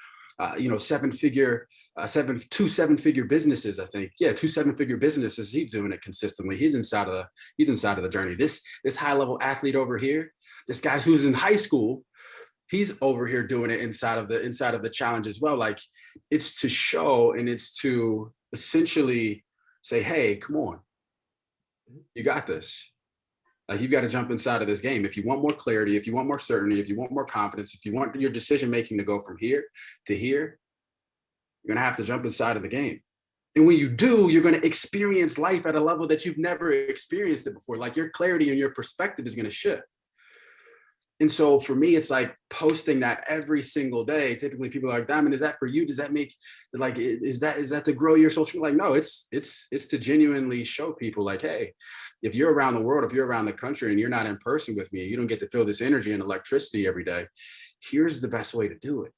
seven-figure businesses, I think. Yeah, 2 7-figure businesses. He's doing it consistently. He's inside of the journey. This high-level athlete over here, this guy who's in high school, he's over here doing it inside of the challenge as well. Like, it's to show, and it's to essentially say, hey, come on, you got this. Like, you've got to jump inside of this game. If you want more clarity, if you want more certainty, if you want more confidence, if you want your decision making to go from here to here, you're going to have to jump inside of the game. And when you do, you're going to experience life at a level that you've never experienced it before. Like, your clarity and your perspective is going to shift. And so for me, it's like posting that every single day. Typically people are like, Diamyn, is that for you? Does that make, like, is that to grow your social? Like, no, it's to genuinely show people, like, hey, if you're around the world, if you're around the country and you're not in person with me, you don't get to feel this energy and electricity every day. Here's the best way to do it.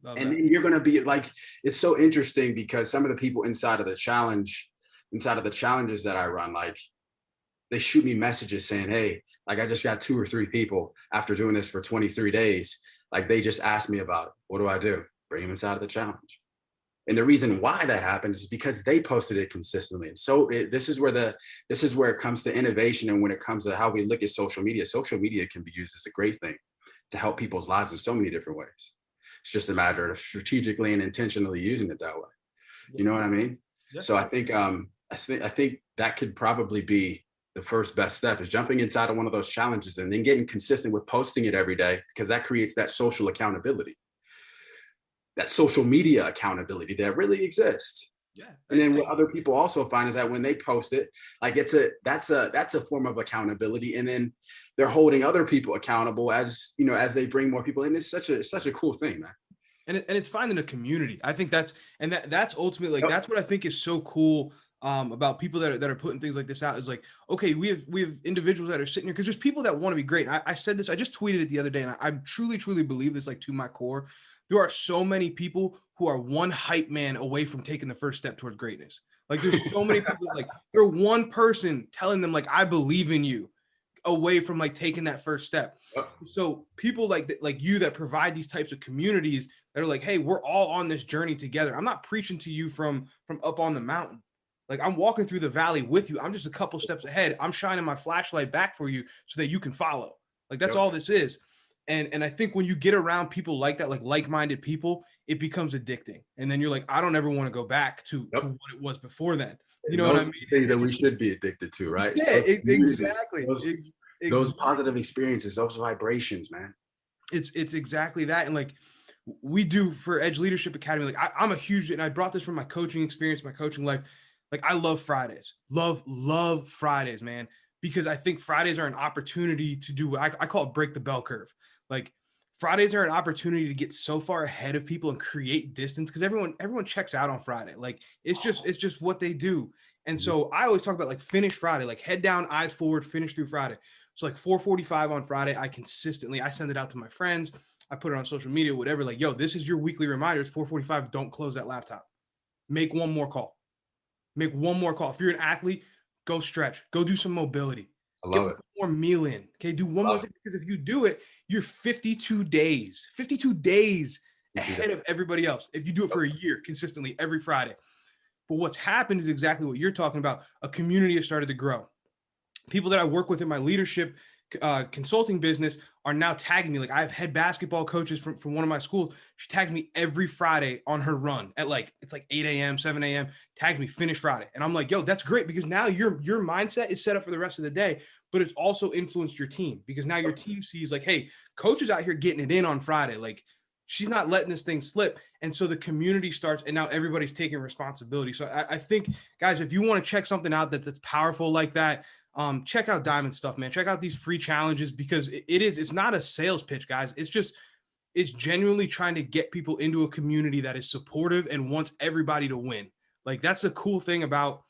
And then you're going to be like, it's so interesting because some of the people inside of the challenges that I run, like, they shoot me messages saying, hey, like, I just got 2 or 3 people after doing this for 23 days. Like, they just asked me about it. What do I do? Bring them inside of the challenge. And the reason why that happens is because they posted it consistently. And so this is where it comes to innovation. And when it comes to how we look at social media can be used as a great thing to help people's lives in so many different ways. It's just a matter of strategically and intentionally using it that way. You know what I mean? Yeah. So I think that could probably be the first best step, is jumping inside of one of those challenges and then getting consistent with posting it every day, because that creates that social accountability, that social media accountability that really exists. Yeah. And then what other people also find is that when they post it, like, that's a form of accountability. And then they're holding other people accountable as they bring more people in. It's such a cool thing, man.
And it's finding a community. I think that's ultimately, like, that's what I think is so cool about people that are putting things like this out, is like, okay, we have individuals that are sitting here because there's people that want to be great. I said this, I just tweeted it the other day, and I truly believe this, like, to my core. There are so many people who are one hype man away from taking the first step towards greatness. Like, there's so many people, like, they're one person telling them, like, I believe in you, away from, like, taking that first step. So people like you that provide these types of communities that are like, hey, we're all on this journey together. I'm not preaching to you from up on the mountain. Like, I'm walking through the valley with you. I'm just a couple steps ahead. I'm shining my flashlight back for you so that you can follow. Like, that's all this is. And I think when you get around people like that, like-minded people, it becomes addicting. And then you're like, I don't ever want to go back to what it was before then. You know what I mean?
Things that we should be addicted to, right?
Yeah, exactly.
Those positive experiences, those vibrations, man.
It's exactly that. And, like, we do for Edge Leadership Academy, like, I'm a huge, and I brought this from my coaching experience, my coaching life. Like, I love Fridays, love Fridays, man, because I think Fridays are an opportunity to do what I call it, break the bell curve. Like, Fridays are an opportunity to get so far ahead of people and create distance, because everyone checks out on Friday. Like, it's just what they do. And so I always talk about, like, finish Friday, like, head down, eyes forward, finish through Friday. So, like, 4:45 on Friday, I send it out to my friends. I put it on social media, whatever, like, yo, this is your weekly reminder. It's 4:45. Don't close that laptop. Make one more call. If you're an athlete, go stretch, go do some mobility.
I love it.
More meal in. Okay. Do one more thing, because if you do it, you're 52 days ahead of everybody else. If you do it for a year consistently every Friday. But what's happened is exactly what you're talking about. A community has started to grow. People that I work with in my leadership consulting business are now tagging me. Like, I have head basketball coaches from one of my schools. She tags me every Friday on her run at, like, it's like 8 a.m., 7 a.m., tags me, finish Friday. And I'm like, yo, that's great, because now your mindset is set up for the rest of the day, but it's also influenced your team, because now your team sees, like, hey, coach is out here getting it in on Friday. Like, she's not letting this thing slip. And so the community starts, and now everybody's taking responsibility. So I think, guys, if you want to check something out that's powerful like that, check out Diamyn stuff, man. Check out these free challenges, because it's not a sales pitch, guys. It's genuinely trying to get people into a community that is supportive and wants everybody to win. Like, that's the cool thing about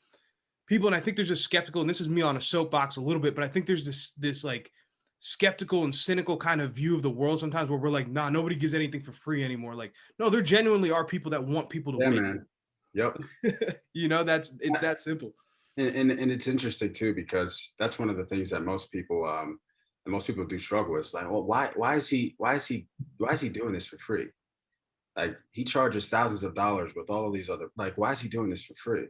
people. And I think there's a skeptical, and this is me on a soapbox a little bit, but I think there's this like skeptical and cynical kind of view of the world sometimes, where we're like, nah, nobody gives anything for free anymore. Like, no, there genuinely are people that want people to win.
Man. Yep.
It's that simple.
And it's interesting too, because that's one of the things that most people do struggle with. It's like, well, why is he doing this for free? Like, he charges thousands of dollars with all of these other, like, why is he doing this for free?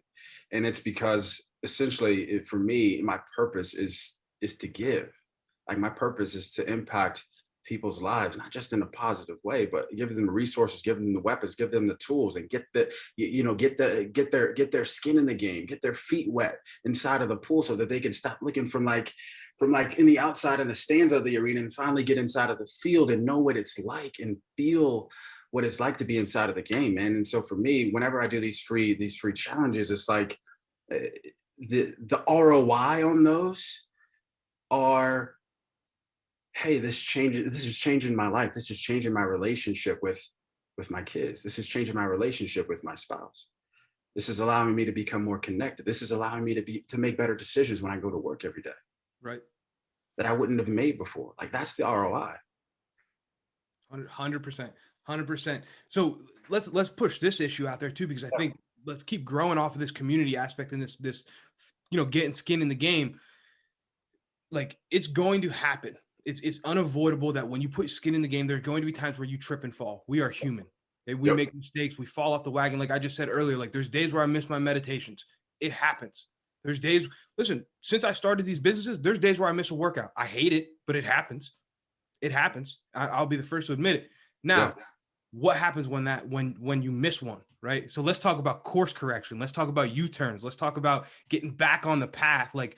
And it's because essentially, for me, my purpose is to give. Like, my purpose is to impact people's lives, not just in a positive way, but give them the resources, give them the weapons, give them the tools, and get their skin in the game, get their feet wet inside of the pool, so that they can stop looking from in the outside in the stands of the arena, and finally get inside of the field and know what it's like and feel what it's like to be inside of the game, man. And so for me, whenever I do these free challenges, it's like, uh, the ROI on those are, hey, this is changing my life. This is changing my relationship with my kids. This is changing my relationship with my spouse. This is allowing me to become more connected. This is allowing me to make better decisions when I go to work every day,
Right.
that I wouldn't have made before. Like, that's the ROI.
100%. 100%. So let's push this issue out there too, because I think let's keep growing off of this community aspect and this getting skin in the game. Like, it's going to happen. It's unavoidable that when you put skin in the game, there's going to be times where you trip and fall. We are human. We
Yep.
make mistakes. We fall off the wagon. Like I just said earlier, like there's days where I miss my meditations. It happens. There's days, listen, since I started these businesses, there's days where I miss a workout. I hate it, but it happens. It happens. I'll be the first to admit it. Now, what happens when you miss one, right? So let's talk about course correction. Let's talk about U-turns. Let's talk about getting back on the path. Like,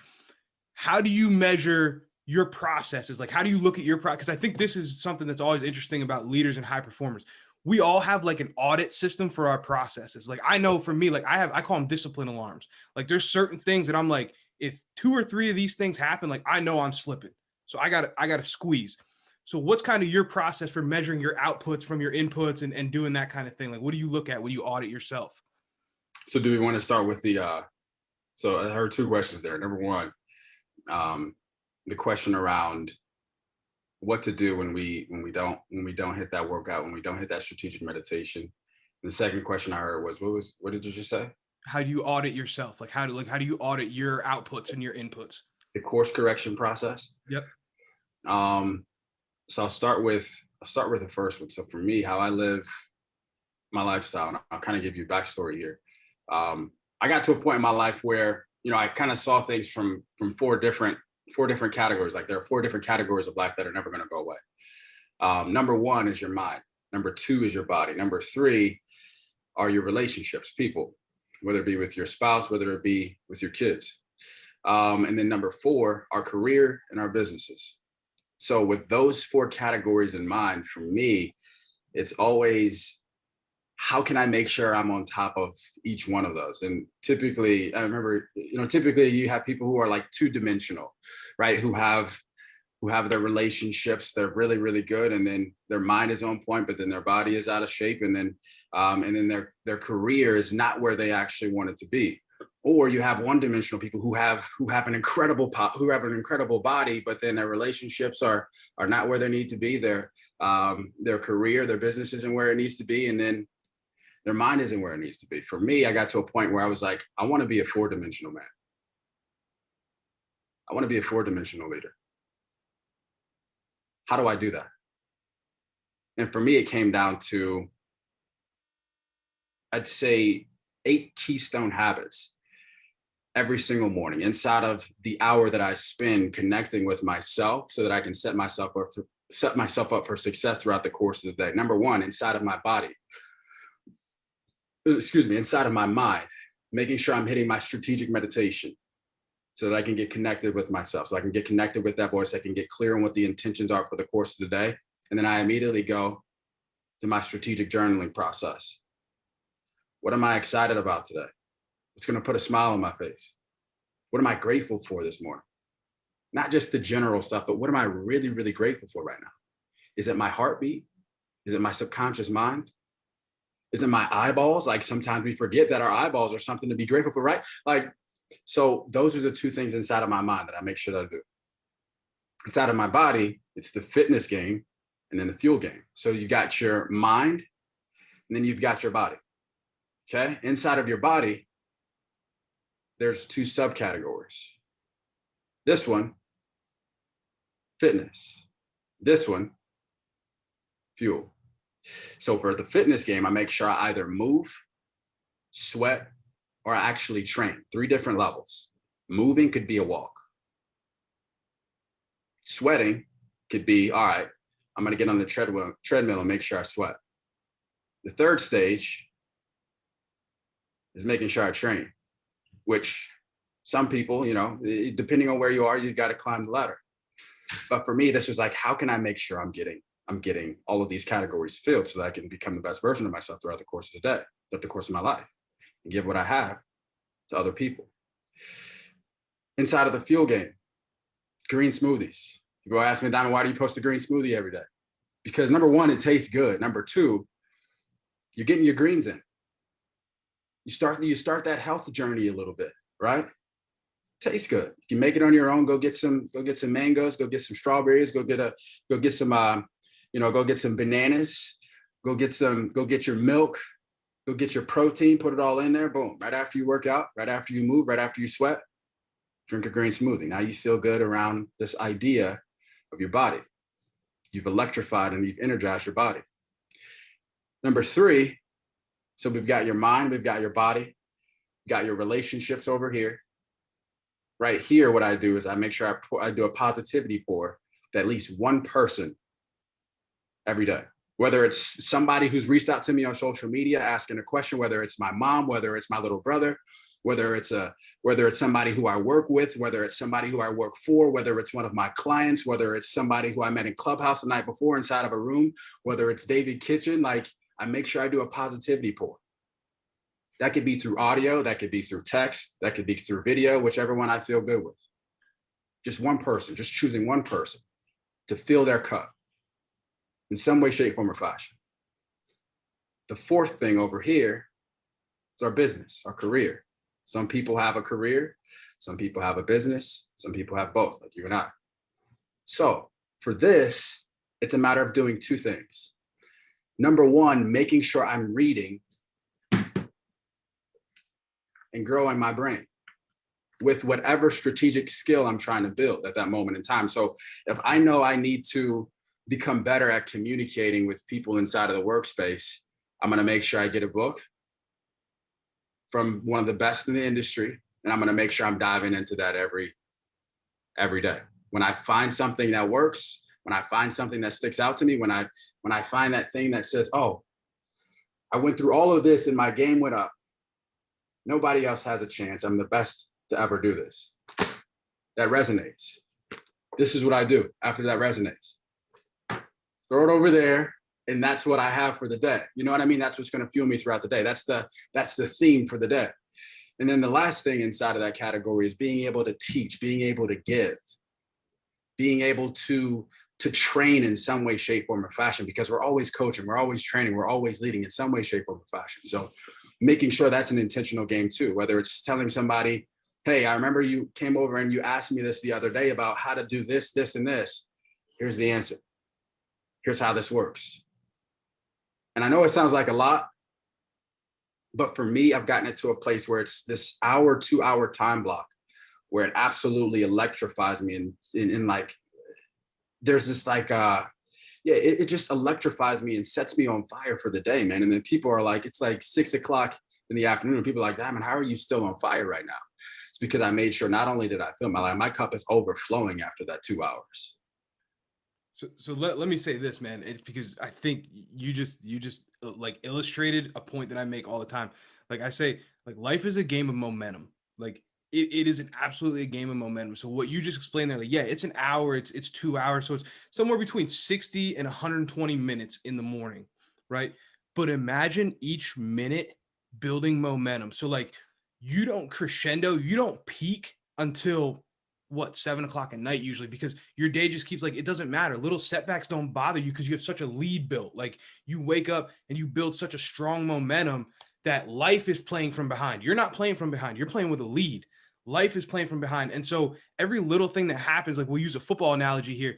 how do you measure your processes? Like, how do you look at your process? Because I think this is something that's always interesting about leaders and high performers. We all have like an audit system for our processes. Like, I know for me, like I call them discipline alarms. Like, there's certain things that I'm like, if 2 or 3 of these things happen, like I know I'm slipping. So I gotta squeeze. So what's kind of your process for measuring your outputs from your inputs and doing that kind of thing? Like, what do you look at when you audit yourself?
So do we want to start with so I heard 2 questions there. Number one, the question around what to do when we don't hit that workout, when we don't hit that strategic meditation. And the second question I heard was, what did you just say?
How do you audit yourself? Like, how do you audit your outputs and your inputs?
The course correction process.
Yep.
So I'll start with the first one. So for me, how I live my lifestyle, and I'll kind of give you a backstory here. I got to a point in my life where, I kind of saw things from 4 different categories. Like, there are 4 different categories of life that are never going to go away. Number 1 is your mind. Number 2 is your body. Number 3 are your relationships, people, whether it be with your spouse, whether it be with your kids. And then number 4, our career and our businesses. So with those 4 categories in mind, for me, it's always, how can I make sure I'm on top of each one of those? And typically, I remember, typically you have people who are like 2-dimensional, right? Who have their relationships, they're really, really good. And then their mind is on point, but then their body is out of shape. And then their career is not where they actually want it to be. Or you have 1-dimensional people who have an incredible body, but then their relationships are not where they need to be. Their career, their business isn't where it needs to be, and then their mind isn't where it needs to be. For me, I got to a point where I was like, I want to be a 4-dimensional man. I want to be a 4-dimensional leader. How do I do that? And for me, it came down to, I'd say, 8 keystone habits every single morning, inside of the hour that I spend connecting with myself, so that I can set myself up for success throughout the course of the day. Number 1, inside of my mind, making sure I'm hitting my strategic meditation, so that I can get connected with myself, so I can get connected with that voice. I can get clear on what the intentions are for the course of the day. And then I immediately go to my strategic journaling process. What am I excited about today? What's going to put a smile on my face? What am I grateful for this morning? Not just the general stuff, but what am I really, really grateful for right now? Is it my heartbeat? Is it my subconscious mind? Is it my eyeballs? Like, sometimes we forget that our eyeballs are something to be grateful for, right? Like, so those are the 2 things inside of my mind that I make sure that I do. Inside of my body, it's the fitness game and then the fuel game. So you got your mind, and then you've got your body. Okay. Inside of your body, there's 2 subcategories. This one, fitness. This one, fuel. So for the fitness game, I make sure I either move, sweat, or I actually train. 3 different levels. Moving could be a walk. Sweating could be, all right, I'm going to get on the treadmill and make sure I sweat. The third stage is making sure I train, which some people, depending on where you are, you've got to climb the ladder. But for me, this was like, how can I make sure I'm getting all of these categories filled so that I can become the best version of myself throughout the course of the day, throughout the course of my life, and give what I have to other people. Inside of the fuel game, green smoothies. People ask me, Diamyn, why do you post a green smoothie every day? Because number 1, it tastes good. Number 2, you're getting your greens in. You start that health journey a little bit, right? Tastes good. You can make it on your own. Go get some mangoes. Go get some strawberries. Go get some bananas. Go get your milk. Go get your protein. Put it all in there. Boom. Right after you work out. Right after you move. Right after you sweat. Drink a green smoothie. Now you feel good around this idea of your body. You've electrified and you've energized your body. Number 3. So we've got your mind. We've got your body. We've got your relationships over here. Right here, what I do is I make sure I do a positivity pour to at least one person every day. Whether it's somebody who's reached out to me on social media asking a question, whether it's my mom, whether it's my little brother, whether it's somebody who I work with, whether it's somebody who I work for, whether it's one of my clients, whether it's somebody who I met in Clubhouse the night before inside of a room, whether it's David Kitchen, like I make sure I do a positivity pour. That could be through audio, that could be through text, that could be through video, whichever one I feel good with. Just one person, just choosing one person to fill their cup in some way, shape, form, or fashion. The 4th thing over here is our business, our career. Some people have a career, some people have a business, some people have both, like you and I. So for this, it's a matter of doing 2 things. Number 1, making sure I'm reading and growing my brain with whatever strategic skill I'm trying to build at that moment in time. So if I know I need to become better at communicating with people inside of the workspace, I'm going to make sure I get a book from one of the best in the industry. And I'm going to make sure I'm diving into that every day. When I find something that works, when I find something that sticks out to me, when I find that thing that says, oh, I went through all of this and my game went up. Nobody else has a chance. I'm the best to ever do this. That resonates. This is what I do after that resonates. Throw it over there, and that's what I have for the day. You know what I mean? That's what's going to fuel me throughout the day. That's the theme for the day. And then the last thing inside of that category is being able to teach, being able to give, being able to train in some way, shape, form, or fashion, because we're always coaching, we're always training, we're always leading in some way, shape, form, or fashion. So making sure that's an intentional game too, whether it's telling somebody, hey, I remember you came over and you asked me this the other day about how to do this, this, and this. Here's the answer. Here's how this works. And I know it sounds like a lot, but for me, I've gotten it to a place where it's this 2-hour time block where it absolutely electrifies me. And like, there's this like, it just electrifies me and sets me on fire for the day, man. And then people are like, it's like 6 o'clock in the afternoon. And people are like, Diamyn, how are you still on fire right now? It's because I made sure not only did I fill my cup is overflowing after that 2 hours.
So let me say this, man. It's because I think you just like illustrated a point that I make all the time. Like I say, like life is a game of momentum. Like it is absolutely a game of momentum. So what you just explained there, like, yeah, it's an hour, it's 2 hours. So it's somewhere between 60 and 120 minutes in the morning, right? But imagine each minute building momentum. So like you don't crescendo, you don't peak until 7 o'clock at night usually, because your day just keeps like, it doesn't matter. Little setbacks don't bother you because you have such a lead built. Like you wake up and you build such a strong momentum that life is playing from behind. You're not playing from behind. You're playing with a lead. Life is playing from behind. And so every little thing that happens, like we'll use a football analogy here.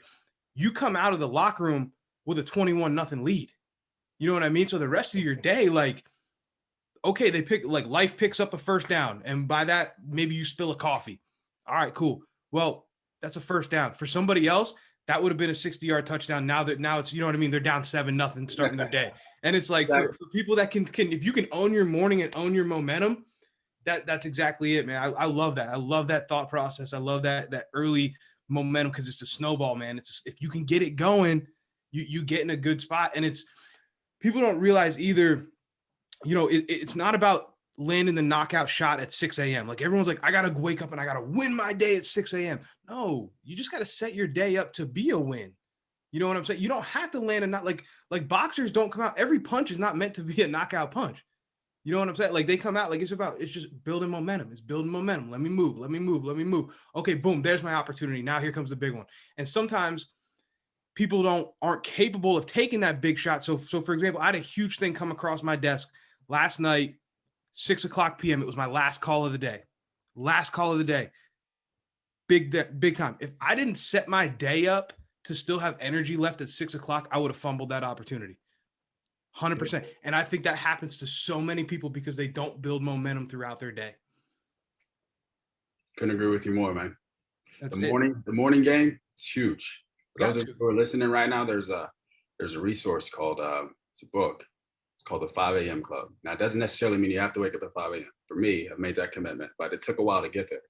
You come out of the locker room with a 21-0 lead. You know what I mean? So the rest of your day, like okay, life picks up a first down. And by that, maybe you spill a coffee. All right, cool. Well, that's a first down. For somebody else, that would have been a 60-yard touchdown. Now it's, you know what I mean? They're down 7-0 starting their day. And it's like for people that can, if you can own your morning and own your momentum, that's exactly it, man. I love that. I love that thought process. I love that early momentum, because it's a snowball, man. If you can get it going, you get in a good spot. And it's, people don't realize either, it's not about landing the knockout shot at 6 a.m. Like everyone's like, I got to wake up and I got to win my day at 6 a.m. No, you just got to set your day up to be a win. You know what I'm saying? You don't have to land a not like boxers don't come out. Every punch is not meant to be a knockout punch. You know what I'm saying? Like they come out like it's just building momentum. It's building momentum. Let me move. Okay, boom, there's my opportunity. Now here comes the big one. And sometimes people aren't capable of taking that big shot. So for example, I had a huge thing come across my desk last night, 6:00 p.m. It was my last call of the day. Big time. If I didn't set my day up to still have energy left at 6:00, I would have fumbled that opportunity. 100%. And I think that happens to so many people because they don't build momentum throughout their day.
Couldn't agree with you more, man. The morning game, it's huge. For those who are listening right now, there's a resource called it's a book. It's called the 5 a.m. Club. Now, it doesn't necessarily mean you have to wake up at 5 a.m. For me, I've made that commitment, but it took a while to get there.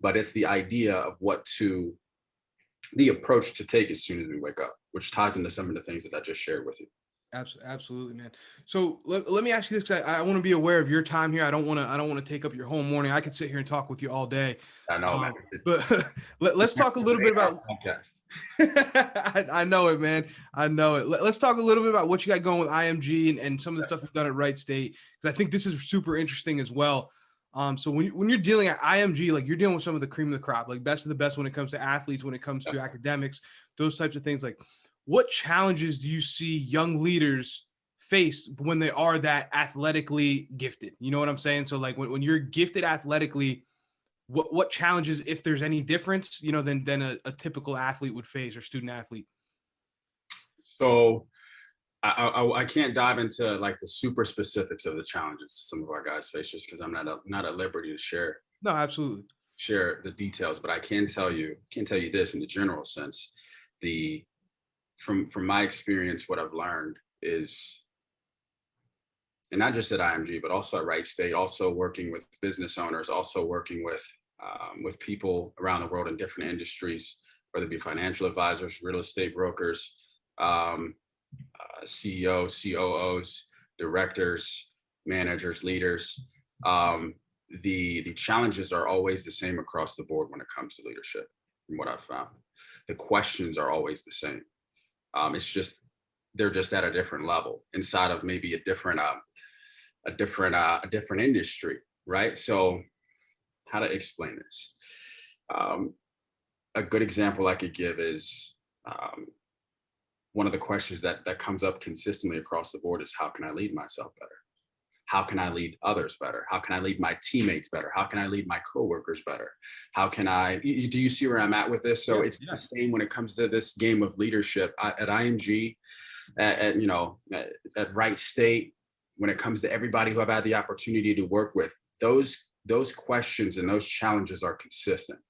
But it's the idea of the approach to take as soon as we wake up, which ties into some of the things that I just shared with you.
Absolutely, man. So let me ask you this, because I want to be aware of your time here. I don't want to take up your whole morning. I could sit here and talk with you all day.
I know, man.
But let's talk a little bit about podcast. I know it, man. I know it. Let's talk a little bit about what you got going with IMG and some of the stuff you've done at Wright State, because I think this is super interesting as well. So when you're dealing at IMG, like you're dealing with some of the cream of the crop, like best of the best when it comes to athletes, when it comes to academics, those types of things. Like, what challenges do you see young leaders face when they are that athletically gifted? You know what I'm saying? So like when you're gifted athletically, what challenges, if there's any difference, than a typical athlete would face, or student athlete?
So I can't dive into like the super specifics of the challenges some of our guys face, just because I'm not at liberty to share.
No, absolutely.
Share the details, but I can tell you this in the general sense. From my experience, what I've learned is, and not just at IMG, but also at Wright State, also working with business owners, also working with people around the world in different industries, whether it be financial advisors, real estate brokers, CEOs, COOs, directors, managers, leaders. The challenges are always the same across the board when it comes to leadership, from what I've found. The questions are always the same. It's just they're just at a different level inside of maybe a different industry, right? So, how to explain this? A good example I could give is one of the questions that comes up consistently across the board is, how can I lead myself better? How can I lead others better? How can I lead my teammates better? How can I lead my coworkers better? How can I, do you see where I'm at with this? So it's the same when it comes to this game of leadership at IMG, at Wright State, when it comes to everybody who I've had the opportunity to work with, those questions and those challenges are consistent.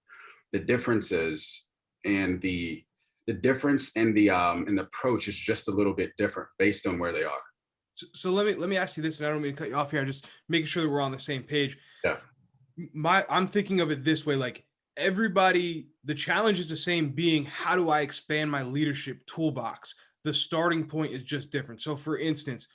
The difference is, and the difference in the approach is just a little bit different based on where they are.
So let me ask you this, and I don't mean to cut you off here. I'm just making sure that we're on the same page.
Yeah.
I'm thinking of it this way: like everybody, the challenge is the same, being how do I expand my leadership toolbox? The starting point is just different. So for instance,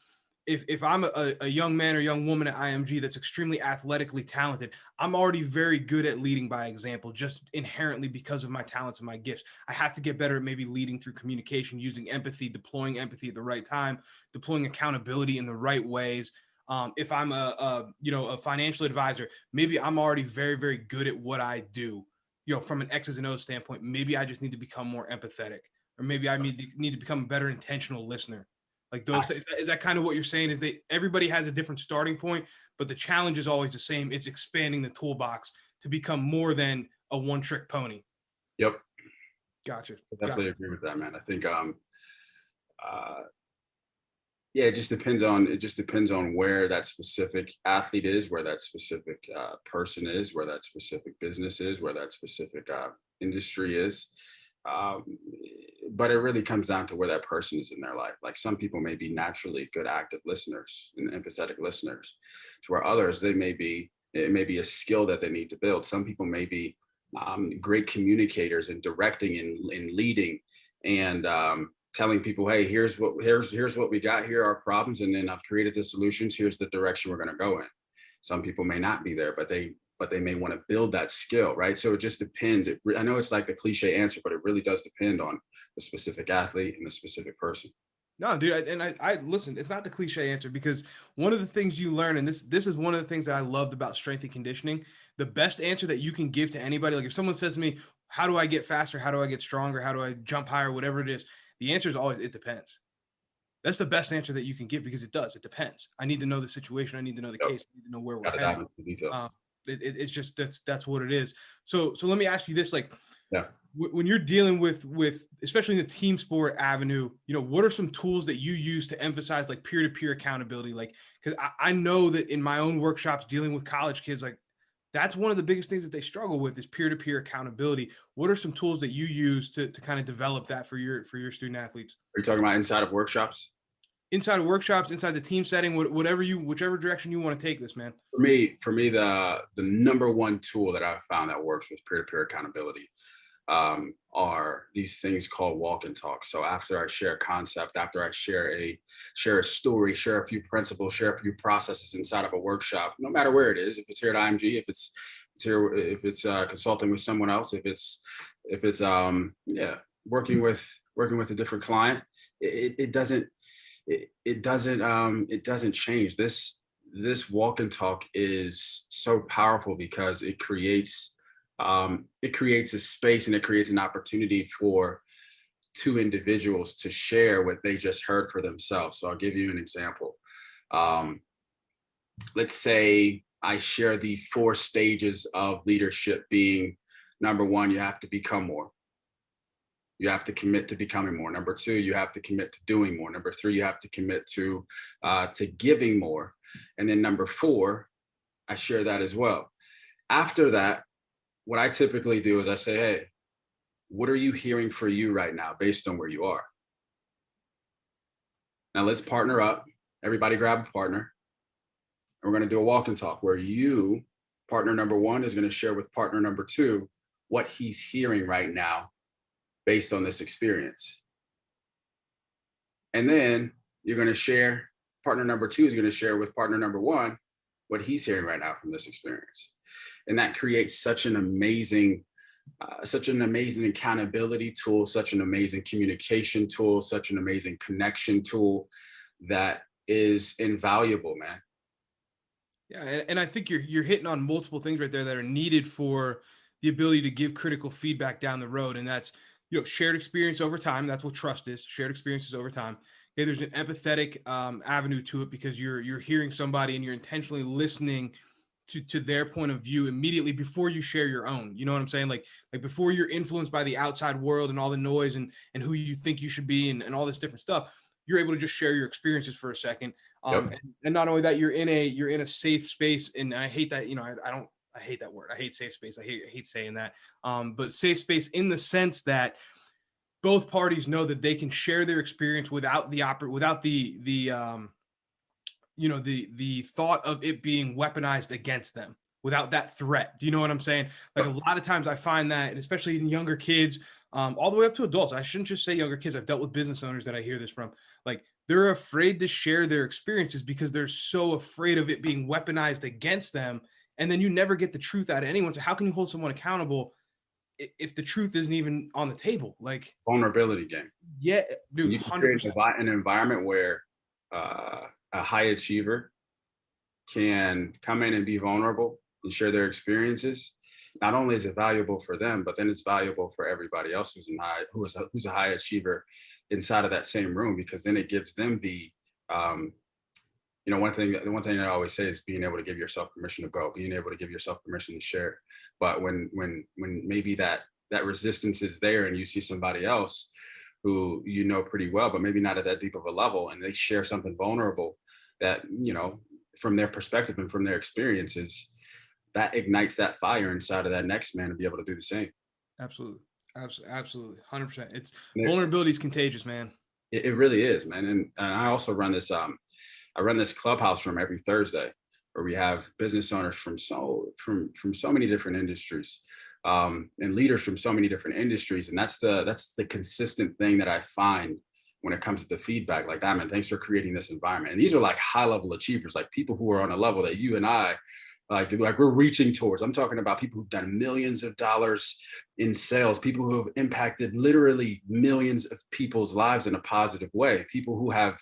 if I'm a young man or young woman at IMG that's extremely athletically talented, I'm already very good at leading by example, just inherently because of my talents and my gifts. I have to get better at maybe leading through communication, using empathy, deploying empathy at the right time, deploying accountability in the right ways. If I'm a financial advisor, maybe I'm already very, very good at what I do. From an X's and O's standpoint, maybe I just need to become more empathetic, or maybe I need to become a better intentional listener. Like those, is that kind of what you're saying? Is that everybody has a different starting point, but the challenge is always the same. It's expanding the toolbox to become more than a one-trick pony.
Yep.
Gotcha.
I definitely agree with that, man. I think Yeah, it just depends on where that specific athlete is, where that specific person is, where that specific business is, where that specific industry is. Um, but it really comes down to where that person is in their life. Like some people may be naturally good active listeners and empathetic listeners, to where others it may be a skill that they need to build. Some people may be great communicators and directing and leading and telling people, hey, here's what we got, here are our problems, and then I've created the solutions, here's the direction we're going to go in. Some people may not be there, but they may want to build that skill, right? So it just depends. I know it's like the cliche answer, but it really does depend on the specific athlete and the specific person.
No, dude, I listen. It's not the cliche answer, because one of the things you learn, and this is one of the things that I loved about strength and conditioning. The best answer that you can give to anybody, like if someone says to me, "How do I get faster? How do I get stronger? How do I jump higher?" Whatever it is, the answer is always, "It depends." That's the best answer that you can give, because it does. It depends. I need to know the situation. I need to know the
Yep.
case. I need to know where we're
Got to dive
heading.
into the details.
Uh, it's just that's what it is. So let me ask you this: like,
Yeah.
when you're dealing with especially in the team sport avenue, what are some tools that you use to emphasize like peer-to-peer accountability? Like, because I know that in my own workshops dealing with college kids, like that's one of the biggest things that they struggle with is peer-to-peer accountability. What are some tools that you use to kind of develop that for your student athletes?
Are you talking about inside of workshops?
Inside of workshops, inside the team setting, whichever direction you want to take this, man.
For me, the number one tool that I've found that works with peer-to-peer accountability are these things called walk and talk. So after I share a concept, after I share a story, share a few principles, share a few processes inside of a workshop, no matter where it is, if it's here at IMG, if it's consulting with someone else, if it's yeah, working with a different client, it doesn't it doesn't change. This walk and talk is so powerful because it creates a space and it creates an opportunity for two individuals to share what they just heard for themselves. So I'll give you an example. Um, let's say I share the 4 stages of leadership, being number 1, you have to become more. You have to commit to becoming more. Number 2, you have to commit to doing more. Number 3, you have to commit to giving more. And then number 4, I share that as well. After that, what I typically do is I say, hey, what are you hearing for you right now based on where you are? Now let's partner up. Everybody grab a partner. And we're going to do a walk and talk where partner number 1, is going to share with partner number 2 what he's hearing right now based on this experience. And then partner number 2 is going to share with partner number 1 what he's hearing right now from this experience. And that creates such an amazing accountability tool, such an amazing communication tool, such an amazing connection tool that is invaluable, man.
Yeah, and I think you're hitting on multiple things right there that are needed for the ability to give critical feedback down the road, and that's shared experience over time. That's what trust is. Shared experiences over time. Okay, there's an empathetic avenue to it, because you're hearing somebody and you're intentionally listening to their point of view immediately before you share your own. You know what I'm saying? Like before you're influenced by the outside world and all the noise and who you think you should be and all this different stuff, you're able to just share your experiences for a second.
Yep.
And not only that, you're in a safe space. And I hate that, I hate that word. I hate safe space. I hate saying that. But safe space in the sense that both parties know that they can share their experience without the thought of it being weaponized against them, without that threat. Do you know what I'm saying? Like a lot of times I find that, especially in younger kids, all the way up to adults, I shouldn't just say younger kids. I've dealt with business owners that I hear this from. Like they're afraid to share their experiences because they're so afraid of it being weaponized against them. And then you never get the truth out of anyone. So how can you hold someone accountable if the truth isn't even on the table? Like
vulnerability game.
Yeah, dude,
you can create an environment where a high achiever can come in and be vulnerable and share their experiences. Not only is it valuable for them, but then it's valuable for everybody else who's a high achiever inside of that same room, because then it gives them the one thing I always say is being able to give yourself permission to go, being able to give yourself permission to share. But when maybe that resistance is there and you see somebody else who you know pretty well, but maybe not at that deep of a level, and they share something vulnerable that, from their perspective and from their experiences, that ignites that fire inside of that next man to be able to do the same.
Absolutely. Absolutely. 100%. It's
And
vulnerability is contagious, man.
it really is, man. And I also run this I run this clubhouse room every Thursday where we have business owners from so many different industries, and leaders from so many different industries. And that's the consistent thing that I find when it comes to the feedback. Like, Diamyn, thanks for creating this environment. And these are like high level achievers, like people who are on a level that you and I like we're reaching towards. I'm talking about people who've done millions of dollars in sales, people who have impacted literally millions of people's lives in a positive way, people who have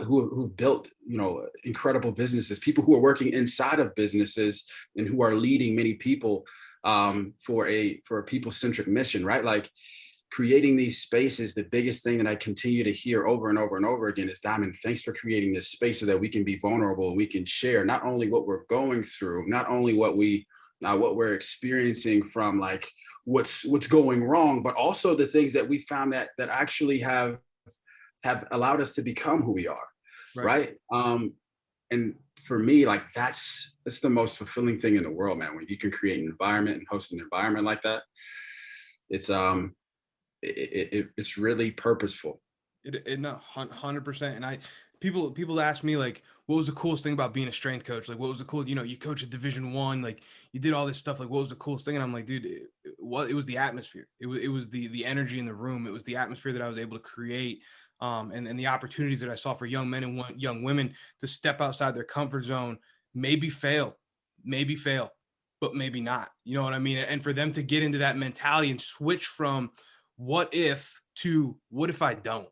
who've built incredible businesses, people who are working inside of businesses and who are leading many people for a people-centric mission, right? Like, creating these spaces, the biggest thing that I continue to hear over and over and over again is, Diamyn, thanks for creating this space so that we can be vulnerable and we can share not only what we're going through, not only what we're experiencing from like what's going wrong, but also the things that we found that actually have allowed us to become who we are, right? And for me, like that's the most fulfilling thing in the world, man. When you can create an environment and host an environment like that, it's really purposeful.
It no 100%. And people ask me like, what was the coolest thing about being a strength coach? Like, what was the cool, you coach at Division I, like you did all this stuff. Like, what was the coolest thing? And I'm like, dude, it was the atmosphere. It was the energy in the room. It was the atmosphere that I was able to create. And the opportunities that I saw for young men and young women to step outside their comfort zone, maybe fail, but maybe not. You know what I mean? And for them to get into that mentality and switch from what if to what if I don't?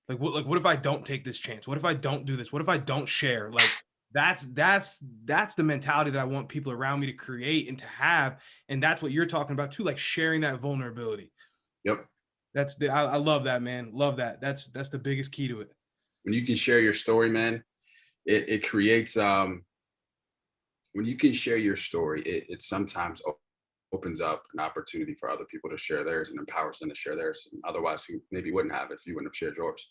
Like what if I don't take this chance? What if I don't do this? What if I don't share? Like that's the mentality that I want people around me to create and to have. And that's what you're talking about too, like sharing that vulnerability.
Yep.
I love that, man. Love that. That's the biggest key to it.
When you can share your story, man, it creates when you can share your story, it sometimes opens up an opportunity for other people to share theirs and empowers them to share theirs. And otherwise, who maybe wouldn't have if you wouldn't have shared yours.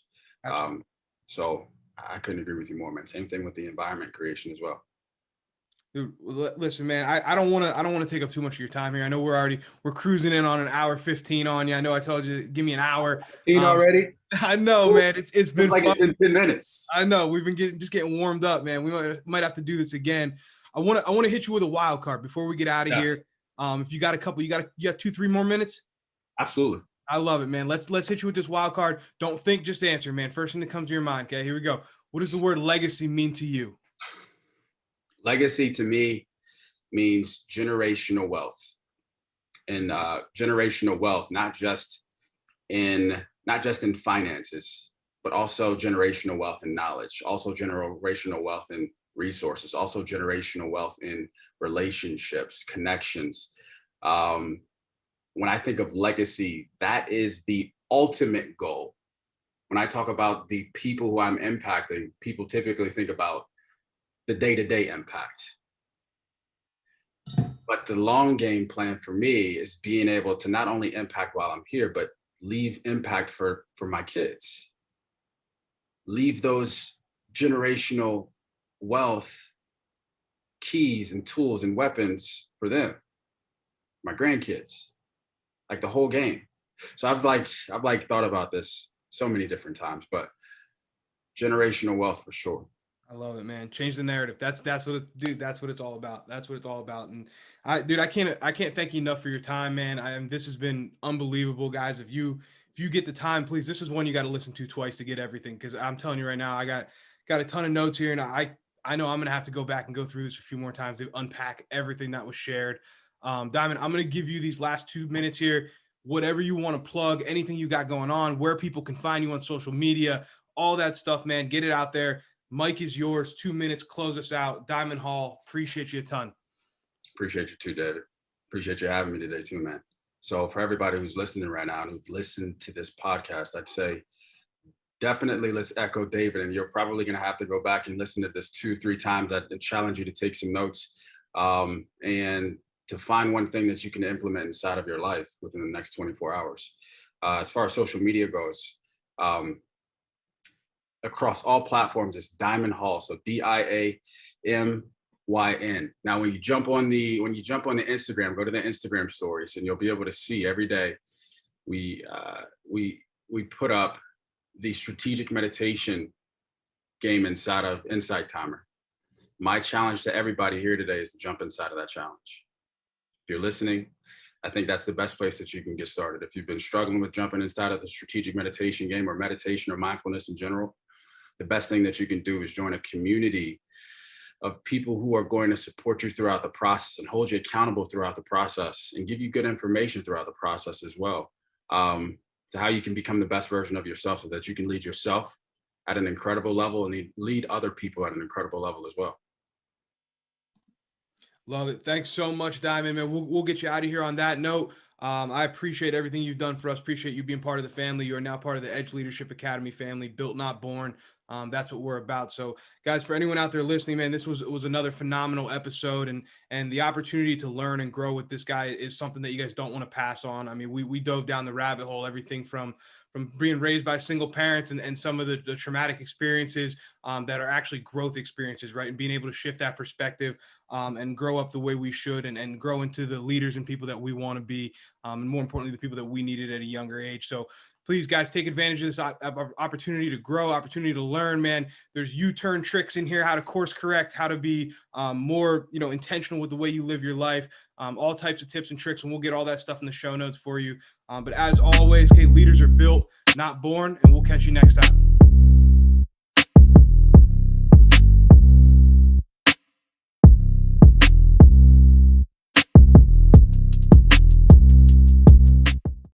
So I couldn't agree with you more, man. Same thing with the environment creation as well.
Dude, listen, man, I don't want to take up too much of your time here. I know we're cruising in on an hour 15 on you. I know I told you, give me an hour.
Already?
I know, man. It's been
like
fun.
It's been 10 minutes.
I know we've been getting warmed up, man. We might have to do this again. I want to hit you with a wild card before we get out of here. If you got a couple, you got 2-3 more minutes.
Absolutely.
I love it, man. Let's hit you with this wild card. Don't think, just answer, man. First thing that comes to your mind. Okay, here we go. What does the word legacy mean to you?
Legacy to me means generational wealth, and generational wealth, not just in finances, but also generational wealth in knowledge, also generational wealth in resources, also generational wealth in relationships, connections. When I think of legacy, that is the ultimate goal. When I talk about the people who I'm impacting, people typically think about the day-to-day impact. But the long game plan for me is being able to not only impact while I'm here, but leave impact for my kids. Leave those generational wealth keys and tools and weapons for them, my grandkids, like the whole game. So I've thought about this so many different times, but generational wealth for sure.
I love it, man. Change the narrative. That's what that's what it's all about. That's what it's all about. And I can't thank you enough for your time, man. This has been unbelievable, guys. If you get the time, please, this is one you got to listen to twice to get everything. Cause I'm telling you right now, I got a ton of notes here, and I know I'm going to have to go back and go through this a few more times to unpack everything that was shared. Diamyn, I'm going to give you these last 2 minutes here. Whatever you want to plug, anything you got going on, where people can find you on social media, all that stuff, man, get it out there. Mike is yours. 2 minutes. Close us out. Diamyn Hall. Appreciate you a ton.
Appreciate you too, David. Appreciate you having me today too, man. So for everybody who's listening right now and who've listened to this podcast, I'd say definitely let's echo David. And you're probably going to have to go back and listen to this 2-3 times. I'd challenge you to take some notes and to find one thing that you can implement inside of your life within the next 24 hours. As far as social media goes, across all platforms, it's Diamyn Hall. So Diamyn. Now, when you jump on the Instagram, go to the Instagram stories, and you'll be able to see every day we put up the strategic meditation game inside of Insight Timer. My challenge to everybody here today is to jump inside of that challenge. If you're listening, I think that's the best place that you can get started. If you've been struggling with jumping inside of the strategic meditation game, or meditation or mindfulness in general, the best thing that you can do is join a community of people who are going to support you throughout the process and hold you accountable throughout the process and give you good information throughout the process as well, to how you can become the best version of yourself, so that you can lead yourself at an incredible level and lead other people at an incredible level as well.
Love it. Thanks so much, Diamyn, man. We'll get you out of here on that note. I appreciate everything you've done for us. Appreciate you being part of the family. You are now part of the Edge Leadership Academy family, built, not born. That's what we're about. So, guys, for anyone out there listening, man, this was another phenomenal episode, and the opportunity to learn and grow with this guy is something that you guys don't want to pass on. I mean, we dove down the rabbit hole, everything from being raised by single parents and some of the traumatic experiences that are actually growth experiences, right? And being able to shift that perspective and grow up the way we should, and grow into the leaders and people that we want to be, and more importantly, the people that we needed at a younger age. So please, guys, take advantage of this opportunity to grow, opportunity to learn, man. There's U-turn tricks in here, how to course correct, how to be more, intentional with the way you live your life, all types of tips and tricks, and we'll get all that stuff in the show notes for you. But as always, okay, leaders are built, not born, and we'll catch you next time.